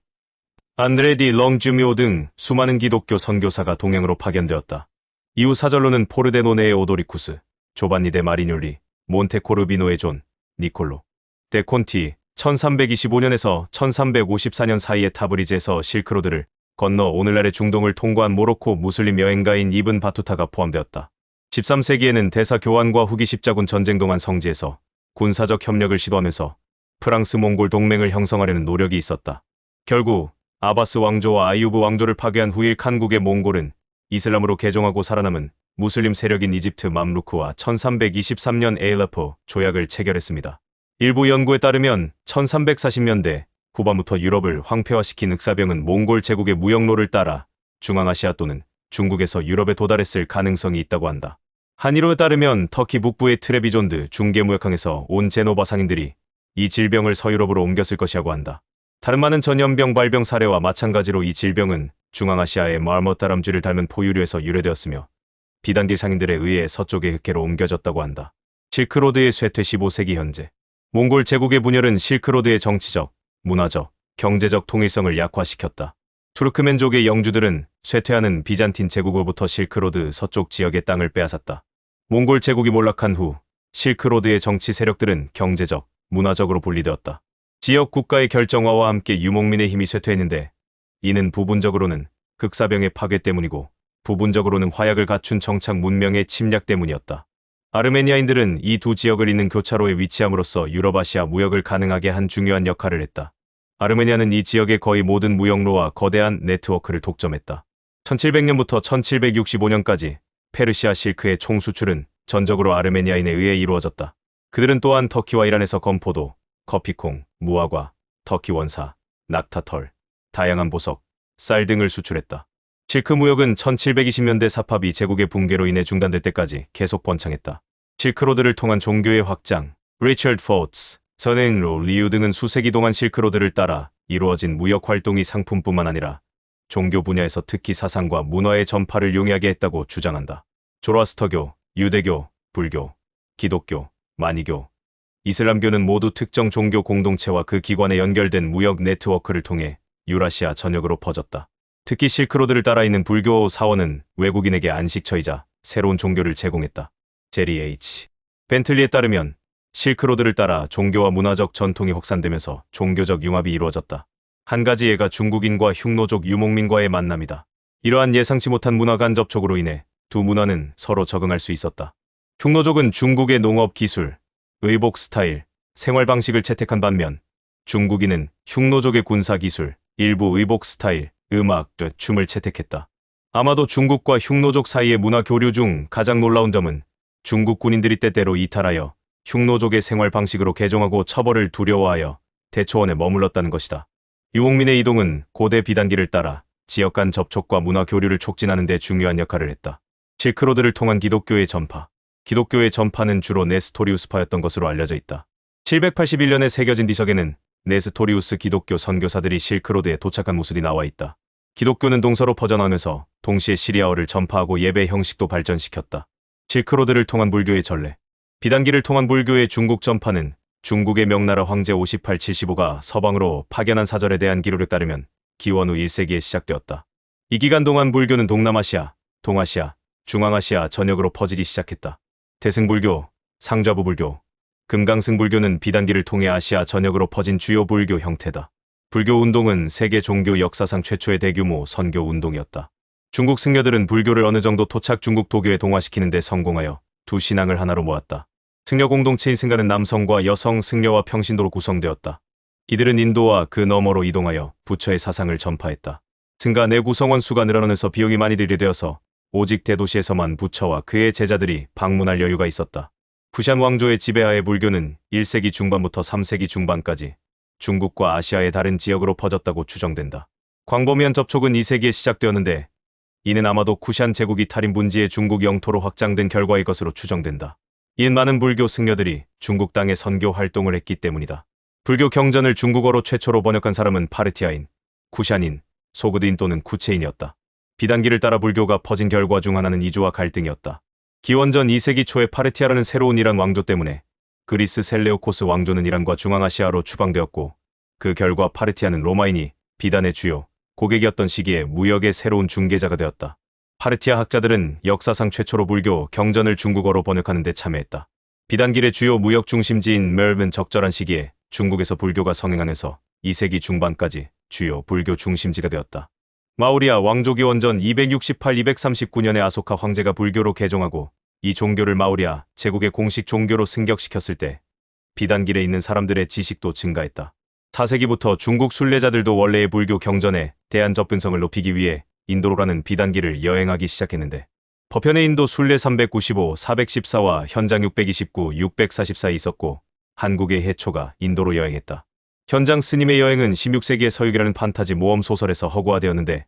안드레 디 렁주미오 등 수많은 기독교 선교사가 동행으로 파견되었다. 이후 사절로는 포르데노네의 오도리쿠스, 조반니 데 마리뇰리, 몬테코르비노의 존, 니콜로, 데 콘티, 1325년에서 1354년 사이에 타브리즈에서 실크로드를 건너 오늘날의 중동을 통과한 모로코 무슬림 여행가인 이븐 바투타가 포함되었다. 13세기에는 대사 교환과 후기 십자군 전쟁 동안 성지에서 군사적 협력을 시도하면서 프랑스 몽골 동맹을 형성하려는 노력이 있었다. 결국 아바스 왕조와 아이유브 왕조를 파괴한 후일 칸국의 몽골은 이슬람으로 개종하고 살아남은 무슬림 세력인 이집트 맘루크와 1323년 에일라포 조약을 체결했습니다. 일부 연구에 따르면 1340년대 후반부터 유럽을 황폐화시킨 흑사병은 몽골 제국의 무역로를 따라 중앙아시아 또는 중국에서 유럽에 도달했을 가능성이 있다고 한다. 한일호에 따르면 터키 북부의 트레비존드 중계무역항에서 온 제노바 상인들이 이 질병을 서유럽으로 옮겼을 것이라고 한다. 다른 많은 전염병 발병 사례와 마찬가지로 이 질병은 중앙아시아의 마르모따람쥐를 닮은 포유류에서 유래되었으며 비단길 상인들에 의해 서쪽의 흑해로 옮겨졌다고 한다. 실크로드의 쇠퇴 15세기 현재 몽골 제국의 분열은 실크로드의 정치적, 문화적, 경제적 통일성을 약화시켰다. 투르크멘족의 영주들은 쇠퇴하는 비잔틴 제국으로부터 실크로드 서쪽 지역의 땅을 빼앗았다. 몽골 제국이 몰락한 후 실크로드의 정치 세력들은 경제적, 문화적으로 분리되었다. 지역 국가의 결정화와 함께 유목민의 힘이 쇠퇴했는데 이는 부분적으로는 극사병의 파괴 때문이고 부분적으로는 화약을 갖춘 정착 문명의 침략 때문이었다. 아르메니아인들은 이 두 지역을 잇는 교차로에 위치함으로써 유럽아시아 무역을 가능하게 한 중요한 역할을 했다. 아르메니아는 이 지역의 거의 모든 무역로와 거대한 네트워크를 독점했다. 1700년부터 1765년까지 페르시아 실크의 총수출은 전적으로 아르메니아인에 의해 이루어졌다. 그들은 또한 터키와 이란에서 건포도, 커피콩, 무화과, 터키 원사, 낙타털, 다양한 보석, 쌀 등을 수출했다. 실크 무역은 1720년대 사파비 제국의 붕괴로 인해 중단될 때까지 계속 번창했다. 실크로드를 통한 종교의 확장, 리처드 포츠, 선앤로 리유 등은 수세기 동안 실크로드를 따라 이루어진 무역 활동이 상품뿐만 아니라 종교 분야에서 특히 사상과 문화의 전파를 용이하게 했다고 주장한다. 조로아스터교, 유대교, 불교, 기독교, 마니교, 이슬람교는 모두 특정 종교 공동체와 그 기관에 연결된 무역 네트워크를 통해 유라시아 전역으로 퍼졌다. 특히 실크로드를 따라 있는 불교 사원은 외국인에게 안식처이자 새로운 종교를 제공했다. 제리 H. 벤틀리에 따르면 실크로드를 따라 종교와 문화적 전통이 확산되면서 종교적 융합이 이루어졌다. 한 가지 예가 중국인과 흉노족 유목민과의 만남이다. 이러한 예상치 못한 문화 간 접촉으로 인해 두 문화는 서로 적응할 수 있었다. 흉노족은 중국의 농업 기술, 의복 스타일, 생활 방식을 채택한 반면 중국인은 흉노족의 군사 기술, 일부 의복 스타일, 음악, 춤을 채택했다. 아마도 중국과 흉노족 사이의 문화 교류 중 가장 놀라운 점은 중국 군인들이 때때로 이탈하여 흉노족의 생활 방식으로 개종하고 처벌을 두려워하여 대초원에 머물렀다는 것이다. 유목민의 이동은 고대 비단기를 따라 지역 간 접촉과 문화 교류를 촉진하는 데 중요한 역할을 했다. 실크로드를 통한 기독교의 전파. 기독교의 전파는 주로 네스토리우스파였던 것으로 알려져 있다. 781년에 새겨진 비석에는 네스토리우스 기독교 선교사들이 실크로드에 도착한 모습이 나와 있다. 기독교는 동서로 퍼져나오면서 동시에 시리아어를 전파하고 예배 형식도 발전시켰다. 실크로드를 통한 불교의 전례. 비단기를 통한 불교의 중국 전파는 중국의 명나라 황제 58-75가 서방으로 파견한 사절에 대한 기록에 따르면 기원 후 1세기에 시작되었다. 이 기간 동안 불교는 동남아시아, 동아시아, 중앙아시아 전역으로 퍼지기 시작했다. 대승불교, 상좌부불교, 금강승불교는 비단기를 통해 아시아 전역으로 퍼진 주요 불교 형태다. 불교 운동은 세계 종교 역사상 최초의 대규모 선교 운동이었다. 중국 승려들은 불교를 어느 정도 토착 중국 도교에 동화시키는 데 성공하여 두 신앙을 하나로 모았다. 승려 공동체인 승가는 남성과 여성 승려와 평신도로 구성되었다. 이들은 인도와 그 너머로 이동하여 부처의 사상을 전파했다. 승가 내 구성원 수가 늘어나면서 비용이 많이 들이되어서 오직 대도시에서만 부처와 그의 제자들이 방문할 여유가 있었다. 쿠샨 왕조의 지배하에 불교는 1세기 중반부터 3세기 중반까지 중국과 아시아의 다른 지역으로 퍼졌다고 추정된다. 광범위한 접촉은 2세기에 시작되었는데 이는 아마도 쿠샨 제국이 탈인 분지의 중국 영토로 확장된 결과일 것으로 추정된다. 이는 많은 불교 승려들이 중국 땅에 선교 활동을 했기 때문이다. 불교 경전을 중국어로 최초로 번역한 사람은 파르티아인, 쿠샨인, 소그드인 또는 쿠체인이었다. 비단기를 따라 불교가 퍼진 결과 중 하나는 이주와 갈등이었다. 기원전 2세기 초에 파르티아라는 새로운 이란 왕조 때문에 그리스 셀레오코스 왕조는 이란과 중앙아시아로 추방되었고 그 결과 파르티아는 로마인이 비단의 주요 고객이었던 시기에 무역의 새로운 중개자가 되었다. 파르티아 학자들은 역사상 최초로 불교 경전을 중국어로 번역하는 데 참여했다. 비단길의 주요 무역 중심지인 멜은 적절한 시기에 중국에서 불교가 성행하면서 2세기 중반까지 주요 불교 중심지가 되었다. 마우리아 왕조 기원전 268-239년에 아소카 황제가 불교로 개종하고 이 종교를 마우리아 제국의 공식 종교로 승격시켰을 때 비단길에 있는 사람들의 지식도 증가했다. 4세기부터 중국 순례자들도 원래의 불교 경전에 대한 접근성을 높이기 위해 인도로라는 비단길을 여행하기 시작했는데 버편의 인도 순례 395, 414와 현장 629, 644에 있었고 한국의 해초가 인도로 여행했다. 현장 스님의 여행은 16세기의 서유기라는 판타지 모험 소설에서 허구화되었는데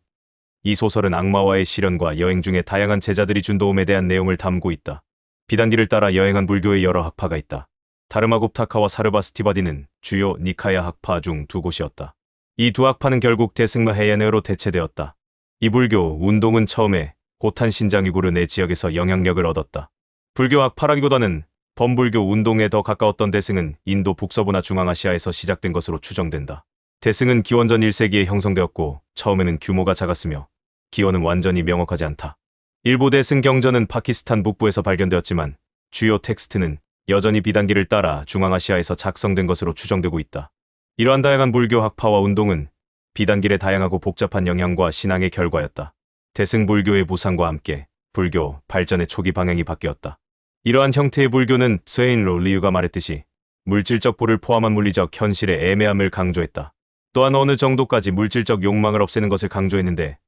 이 소설은 악마와의 시련과 여행 중에 다양한 제자들이 준 도움에 대한 내용을 담고 있다. 비단길을 따라 여행한 불교의 여러 학파가 있다. 다르마굽타카와 사르바스티바디는 주요 니카야 학파 중 두 곳이었다. 이 두 학파는 결국 대승마 해야네어로 대체되었다. 이 불교 운동은 처음에 고탄 신장 유구르 내 지역에서 영향력을 얻었다. 불교 학파라기보다는 범불교 운동에 더 가까웠던 대승은 인도 북서부나 중앙아시아에서 시작된 것으로 추정된다. 대승은 기원전 1세기에 형성되었고 처음에는 규모가 작았으며 기원은 완전히 명확하지 않다. 일부 대승 경전은 파키스탄 북부에서 발견되었지만 주요 텍스트는 여전히 비단기를 따라 중앙아시아에서 작성된 것으로 추정되고 있다. 이러한 다양한 불교 학파와 운동은 비단길의 다양하고 복잡한 영향과 신앙의 결과였다. 대승 불교의 부상과 함께 불교 발전의 초기 방향이 바뀌었다. 이러한 형태의 불교는 스웨인로 리유가 말했듯이 물질적 부를 포함한 물리적 현실의 애매함을 강조했다. 또한 어느 정도까지 물질적 욕망을 없애는 것을 강조했는데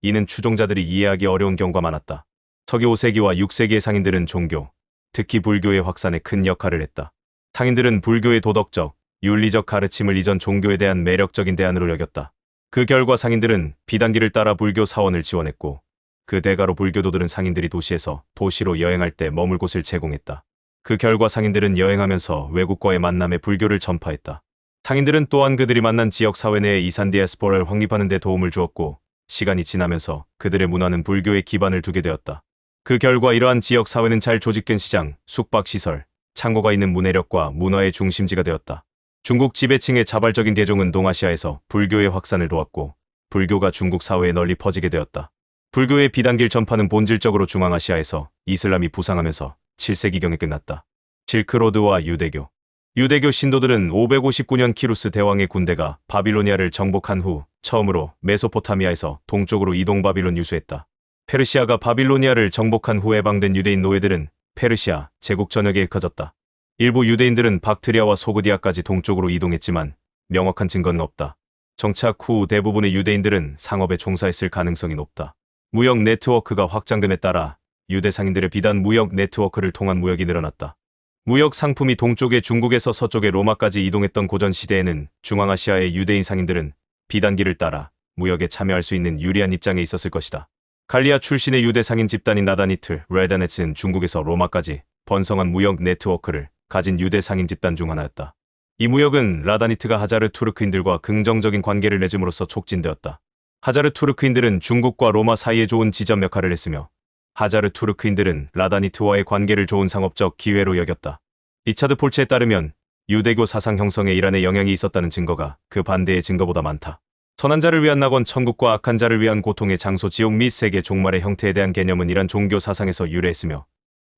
이는 추종자들이 이해하기 어려운 경우가 많았다. 서기 5세기와 6세기의 상인들은 종교, 특히 불교의 확산에 큰 역할을 했다. 상인들은 불교의 도덕적, 윤리적 가르침을 이전 종교에 대한 매력적인 대안으로 여겼다. 그 결과 상인들은 비단기를 따라 불교 사원을 지원했고 그 대가로 불교도들은 상인들이 도시에서 도시로 여행할 때 머물 곳을 제공했다. 그 결과 상인들은 여행하면서 외국과의 만남에 불교를 전파했다. 상인들은 또한 그들이 만난 지역 사회 내에 이산 디아스포라를 확립하는 데 도움을 주었고 시간이 지나면서 그들의 문화는 불교에 기반을 두게 되었다. 그 결과 이러한 지역 사회는 잘 조직된 시장, 숙박시설, 창고가 있는 문해력과 문화의 중심지가 되었다. 중국 지배층의 자발적인 대종은 동아시아에서 불교의 확산을 도왔고 불교가 중국 사회에 널리 퍼지게 되었다. 불교의 비단길 전파는 본질적으로 중앙아시아에서 이슬람이 부상하면서 7세기경에 끝났다. 실크로드와 유대교. 유대교 신도들은 559년 키루스 대왕의 군대가 바빌로니아를 정복한 후 처음으로 메소포타미아에서 동쪽으로 이동 바빌론 유수했다. 페르시아가 바빌로니아를 정복한 후 해방된 유대인 노예들은 페르시아 제국 전역에 흩어졌다. 일부 유대인들은 박트리아와 소그디아까지 동쪽으로 이동했지만 명확한 증거는 없다. 정착 후 대부분의 유대인들은 상업에 종사했을 가능성이 높다. 무역 네트워크가 확장됨에 따라 유대 상인들의 비단 무역 네트워크를 통한 무역이 늘어났다. 무역 상품이 동쪽의 중국에서 서쪽의 로마까지 이동했던 고전 시대에는 중앙아시아의 유대인 상인들은 비단기를 따라 무역에 참여할 수 있는 유리한 입장에 있었을 것이다. 갈리아 출신의 유대 상인 집단인 라다니트, 레다네츠는 중국에서 로마까지 번성한 무역 네트워크를 가진 유대 상인 집단 중 하나였다. 이 무역은 라다니트가 하자르 투르크인들과 긍정적인 관계를 맺음으로써 촉진되었다. 하자르 투르크인들은 중국과 로마 사이에 좋은 지점 역할을 했으며 하자르 투르크인들은 라다니트와의 관계를 좋은 상업적 기회로 여겼다. 리차드 폴츠에 따르면 유대교 사상 형성에 이란의 영향이 있었다는 증거가 그 반대의 증거보다 많다. 선한 자를 위한 낙원 천국과 악한 자를 위한 고통의 장소 지옥 및 세계 종말의 형태에 대한 개념은 이란 종교 사상에서 유래했으며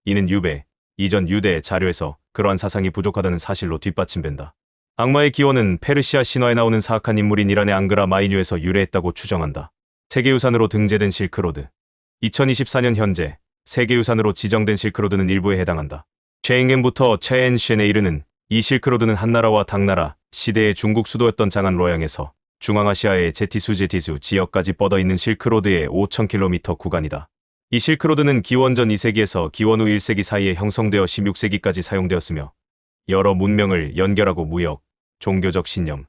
이는 유배, 이전 유대 자료에서 그러한 사상이 부족하다는 사실로 뒷받침된다. 악마의 기원은 페르시아 신화에 나오는 사악한 인물인 이란의 앙그라 마이뉴에서 유래했다고 추정한다. 세계유산으로 등재된 실크로드. 2024년 현재 세계유산으로 지정된 실크로드는 일부에 해당한다. 최잉엔부터 최엔쉔에 이르는 이 실크로드는 한나라와 당나라 시대의 중국 수도였던 장안 로양에서 중앙아시아의 제티수 지역까지 뻗어있는 실크로드의 5,000km 구간이다. 이 실크로드는 기원전 2세기에서 기원 후 1세기 사이에 형성되어 16세기까지 사용되었으며 여러 문명을 연결하고 무역, 종교적 신념,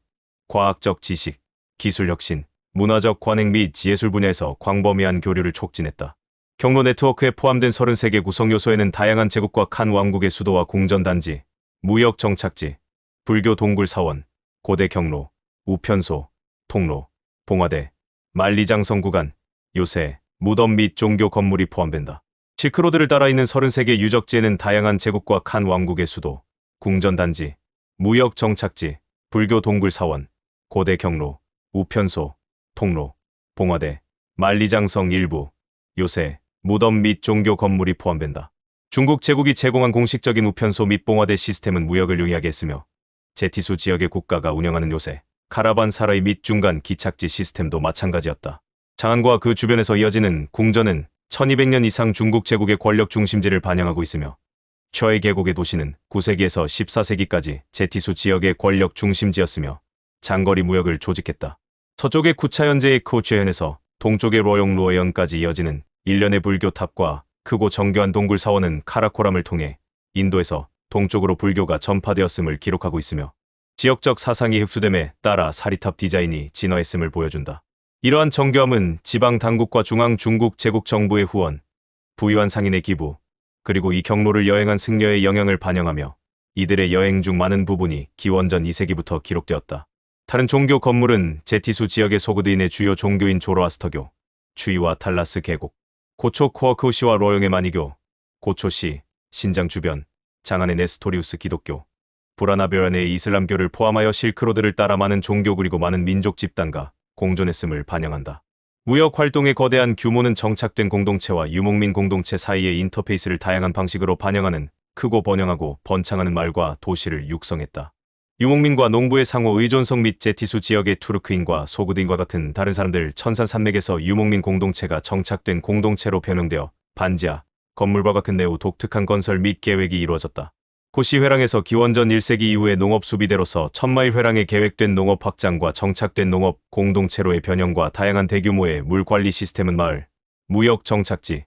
과학적 지식, 기술 혁신, 문화적 관행 및 예술 분야에서 광범위한 교류를 촉진했다. 경로 네트워크에 포함된 33개 구성 요소에는 다양한 제국과 칸 왕국의 수도와 궁전단지, 무역 정착지, 불교 동굴 사원, 고대 경로, 우편소, 통로, 봉화대, 만리장성 구간, 요새, 무덤 및 종교 건물이 포함된다. 실크로드를 따라 있는 33개 유적지에는 다양한 제국과 칸 왕국의 수도, 궁전단지, 무역 정착지, 불교 동굴 사원, 고대 경로, 우편소, 통로, 봉화대, 만리장성 일부, 요새, 무덤 및 종교 건물이 포함된다. 중국 제국이 제공한 공식적인 우편소 및 봉화대 시스템은 무역을 용이하게 했으며 제티수 지역의 국가가 운영하는 요새, 카라반사라이 및 중간 기착지 시스템도 마찬가지였다. 장안과 그 주변에서 이어지는 궁전은 1200년 이상 중국 제국의 권력 중심지를 반영하고 있으며 최의 계곡의 도시는 9세기에서 14세기까지 제티수 지역의 권력 중심지였으며 장거리 무역을 조직했다. 서쪽의 쿠차현제의 코츠현에서 동쪽의 로용루어현까지 이어지는 일련의 불교 탑과 크고 정교한 동굴 사원은 카라코람을 통해 인도에서 동쪽으로 불교가 전파되었음을 기록하고 있으며 지역적 사상이 흡수됨에 따라 사리탑 디자인이 진화했음을 보여준다. 이러한 정교함은 지방 당국과 중앙 중국 제국 정부의 후원, 부유한 상인의 기부, 그리고 이 경로를 여행한 승려의 영향을 반영하며 이들의 여행 중 많은 부분이 기원전 2세기부터 기록되었다. 다른 종교 건물은 제티수 지역의 소그드인의 주요 종교인 조로아스터교, 추이와 탈라스 계곡, 고초 코어크우시와 로용의 마니교, 고초시, 신장 주변, 장안의 네스토리우스 기독교, 브라나베란의 이슬람교를 포함하여 실크로드를 따라 많은 종교 그리고 많은 민족 집단과 공존했음을 반영한다. 무역 활동의 거대한 규모는 정착된 공동체와 유목민 공동체 사이의 인터페이스를 다양한 방식으로 반영하는 크고 번영하고 번창하는 말과 도시를 육성했다. 유목민과 농부의 상호 의존성 및 제티수 지역의 투르크인과 소그드인과 같은 다른 사람들 천산산맥에서 유목민 공동체가 정착된 공동체로 변형되어 반지하, 건물과 같은 매우 독특한 건설 및 계획이 이루어졌다. 고시 회랑에서 기원전 1세기 이후의 농업 수비대로서 천마일 회랑에 계획된 농업 확장과 정착된 농업 공동체로의 변형과 다양한 대규모의 물 관리 시스템은 마을, 무역 정착지,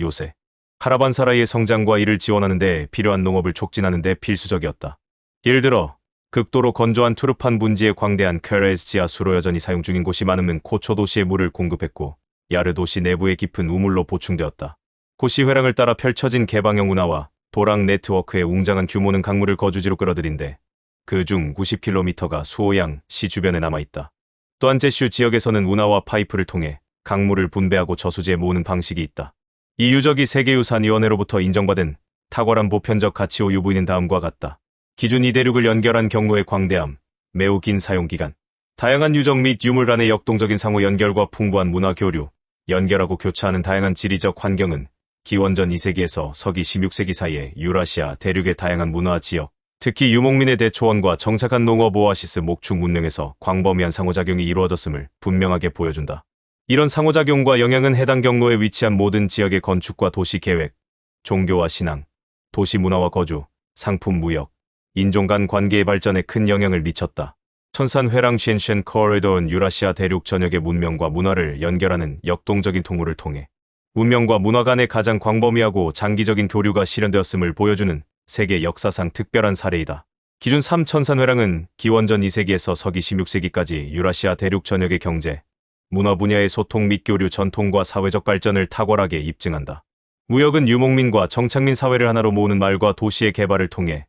요새, 카라반사라이의 성장과 이를 지원하는 데 필요한 농업을 촉진하는 데 필수적이었다. 예를 들어 극도로 건조한 투르판 분지의 광대한 케레즈 지하수로 여전히 사용 중인 곳이 많으면 코초 도시에 물을 공급했고 야르 도시 내부의 깊은 우물로 보충되었다. 고시 회랑을 따라 펼쳐진 개방형 운하와 도랑 네트워크의 웅장한 규모는 강물을 거주지로 끌어들인데 그중 90km가 수오양 시 주변에 남아있다. 또한 제슈 지역에서는 운하와 파이프를 통해 강물을 분배하고 저수지에 모으는 방식이 있다. 이 유적이 세계유산위원회로부터 인정받은 탁월한 보편적 가치 유부인은 다음과 같다. 기준 이 대륙을 연결한 경로의 광대함, 매우 긴 사용기간, 다양한 유적 및 유물 간의 역동적인 상호 연결과 풍부한 문화 교류, 연결하고 교차하는 다양한 지리적 환경은 기원전 2세기에서 서기 16세기 사이에 유라시아 대륙의 다양한 문화 지역, 특히 유목민의 대초원과 정착한 농업 오아시스 목축 문명에서 광범위한 상호작용이 이루어졌음을 분명하게 보여준다. 이런 상호작용과 영향은 해당 경로에 위치한 모든 지역의 건축과 도시 계획, 종교와 신앙, 도시 문화와 거주, 상품 무역, 인종 간 관계의 발전에 큰 영향을 미쳤다. 천산 회랑 쉔쉔 코리도는 유라시아 대륙 전역의 문명과 문화를 연결하는 역동적인 통로를 통해 문명과 문화 간의 가장 광범위하고 장기적인 교류가 실현되었음을 보여주는 세계 역사상 특별한 사례이다. 기준 3천산 회랑은 기원전 2세기에서 서기 16세기까지 유라시아 대륙 전역의 경제, 문화 분야의 소통 및 교류 전통과 사회적 발전을 탁월하게 입증한다. 무역은 유목민과 정착민 사회를 하나로 모으는 말과 도시의 개발을 통해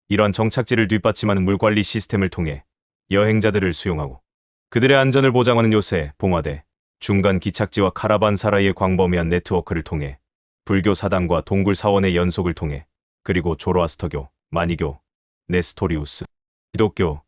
이러한 정착지를 뒷받침하는 물관리 시스템을 통해 여행자들을 수용하고 그들의 안전을 보장하는 요새, 봉화대, 중간 기착지와 카라반 사라이의 광범위한 네트워크를 통해 불교 사당과 동굴 사원의 연속을 통해 그리고 조로아스터교, 마니교, 네스토리우스, 기독교,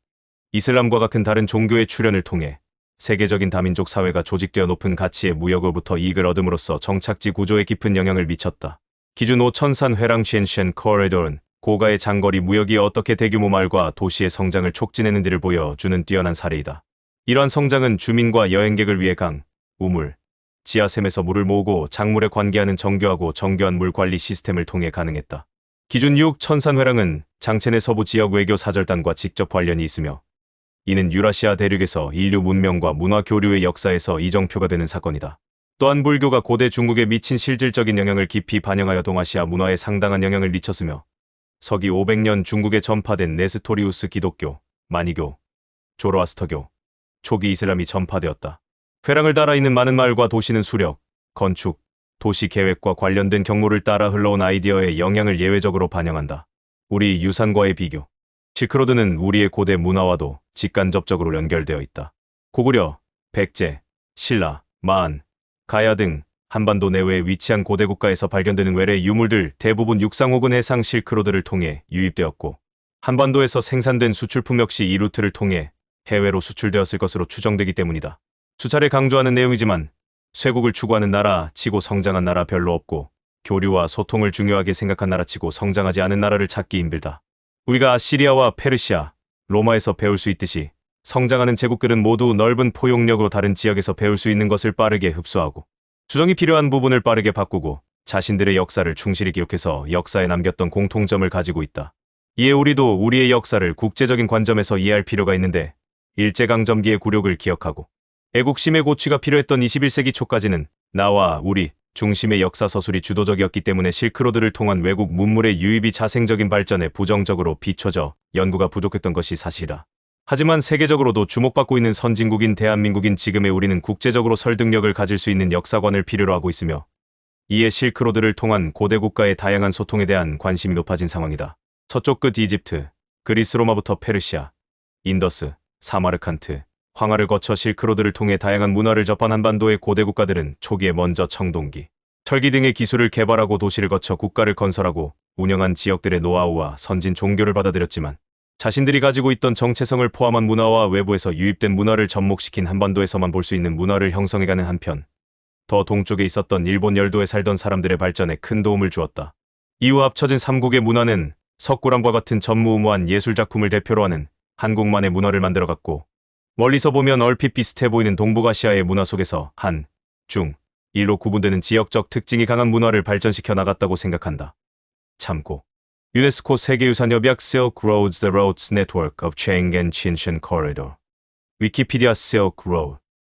이슬람과 같은 다른 종교의 출현을 통해 세계적인 다민족 사회가 조직되어 높은 가치의 무역으로부터 이익을 얻음으로써 정착지 구조에 깊은 영향을 미쳤다. 기준 5천산 회랑 쉔쉔 코리도는 고가의 장거리 무역이 어떻게 대규모 말과 도시의 성장을 촉진했는지를 보여주는 뛰어난 사례이다. 이러한 성장은 주민과 여행객을 위해 강, 우물, 지하샘에서 물을 모으고 작물에 관계하는 정교하고 정교한 물 관리 시스템을 통해 가능했다. 기준 6 천산 회랑은 장첸의 서부 지역 외교 사절단과 직접 관련이 있으며 이는 유라시아 대륙에서 인류 문명과 문화 교류의 역사에서 이정표가 되는 사건이다. 또한 불교가 고대 중국에 미친 실질적인 영향을 깊이 반영하여 동아시아 문화에 상당한 영향을 미쳤으며 서기 500년 중국에 전파된 네스토리우스 기독교, 마니교, 조로아스터교, 초기 이슬람이 전파되었다. 회랑을 따라 있는 많은 마을과 도시는 수력, 건축, 도시 계획과 관련된 경로를 따라 흘러온 아이디어의 영향을 예외적으로 반영한다. 우리 유산과의 비교. 실크로드는 우리의 고대 문화와도 직간접적으로 연결되어 있다. 고구려, 백제, 신라, 마안, 가야 등 한반도 내외에 위치한 고대 국가에서 발견되는 외래 유물들 대부분 육상 혹은 해상 실크로드를 통해 유입되었고 한반도에서 생산된 수출품 역시 이 루트를 통해 해외로 수출되었을 것으로 추정되기 때문이다. 수차례 강조하는 내용이지만 쇠국을 추구하는 나라 치고 성장한 나라 별로 없고 교류와 소통을 중요하게 생각한 나라 치고 성장하지 않은 나라를 찾기 힘들다. 우리가 아시리아와 페르시아, 로마에서 배울 수 있듯이 성장하는 제국들은 모두 넓은 포용력으로 다른 지역에서 배울 수 있는 것을 빠르게 흡수하고 수정이 필요한 부분을 빠르게 바꾸고 자신들의 역사를 충실히 기록해서 역사에 남겼던 공통점을 가지고 있다. 이에 우리도 우리의 역사를 국제적인 관점에서 이해할 필요가 있는데 일제강점기의 굴욕을 기억하고 애국심의 고취가 필요했던 21세기 초까지는 나와 우리 중심의 역사 서술이 주도적이었기 때문에 실크로드를 통한 외국 문물의 유입이 자생적인 발전에 부정적으로 비춰져 연구가 부족했던 것이 사실이다. 하지만 세계적으로도 주목받고 있는 선진국인 대한민국인 지금의 우리는 국제적으로 설득력을 가질 수 있는 역사관을 필요로 하고 있으며 이에 실크로드를 통한 고대 국가의 다양한 소통에 대한 관심이 높아진 상황이다. 서쪽 끝 이집트, 그리스 로마부터 페르시아, 인더스, 사마르칸트, 황하를 거쳐 실크로드를 통해 다양한 문화를 접한 한반도의 고대 국가들은 초기에 먼저 청동기, 철기 등의 기술을 개발하고 도시를 거쳐 국가를 건설하고 운영한 지역들의 노하우와 선진 종교를 받아들였지만 자신들이 가지고 있던 정체성을 포함한 문화와 외부에서 유입된 문화를 접목시킨 한반도에서만 볼 수 있는 문화를 형성해가는 한편, 더 동쪽에 있었던 일본 열도에 살던 사람들의 발전에 큰 도움을 주었다. 이후 합쳐진 삼국의 문화는 석굴암과 같은 전무후무한 예술작품을 대표로 하는 한국만의 문화를 만들어갔고, 멀리서 보면 얼핏 비슷해 보이는 동북아시아의 문화 속에서 한, 중, 일로 구분되는 지역적 특징이 강한 문화를 발전시켜 나갔다고 생각한다. 참고 유네스코 세계유산협약 Silk Roads The Roads Network of Chang'an Qinshan Corridor 위키피디아 Silk Road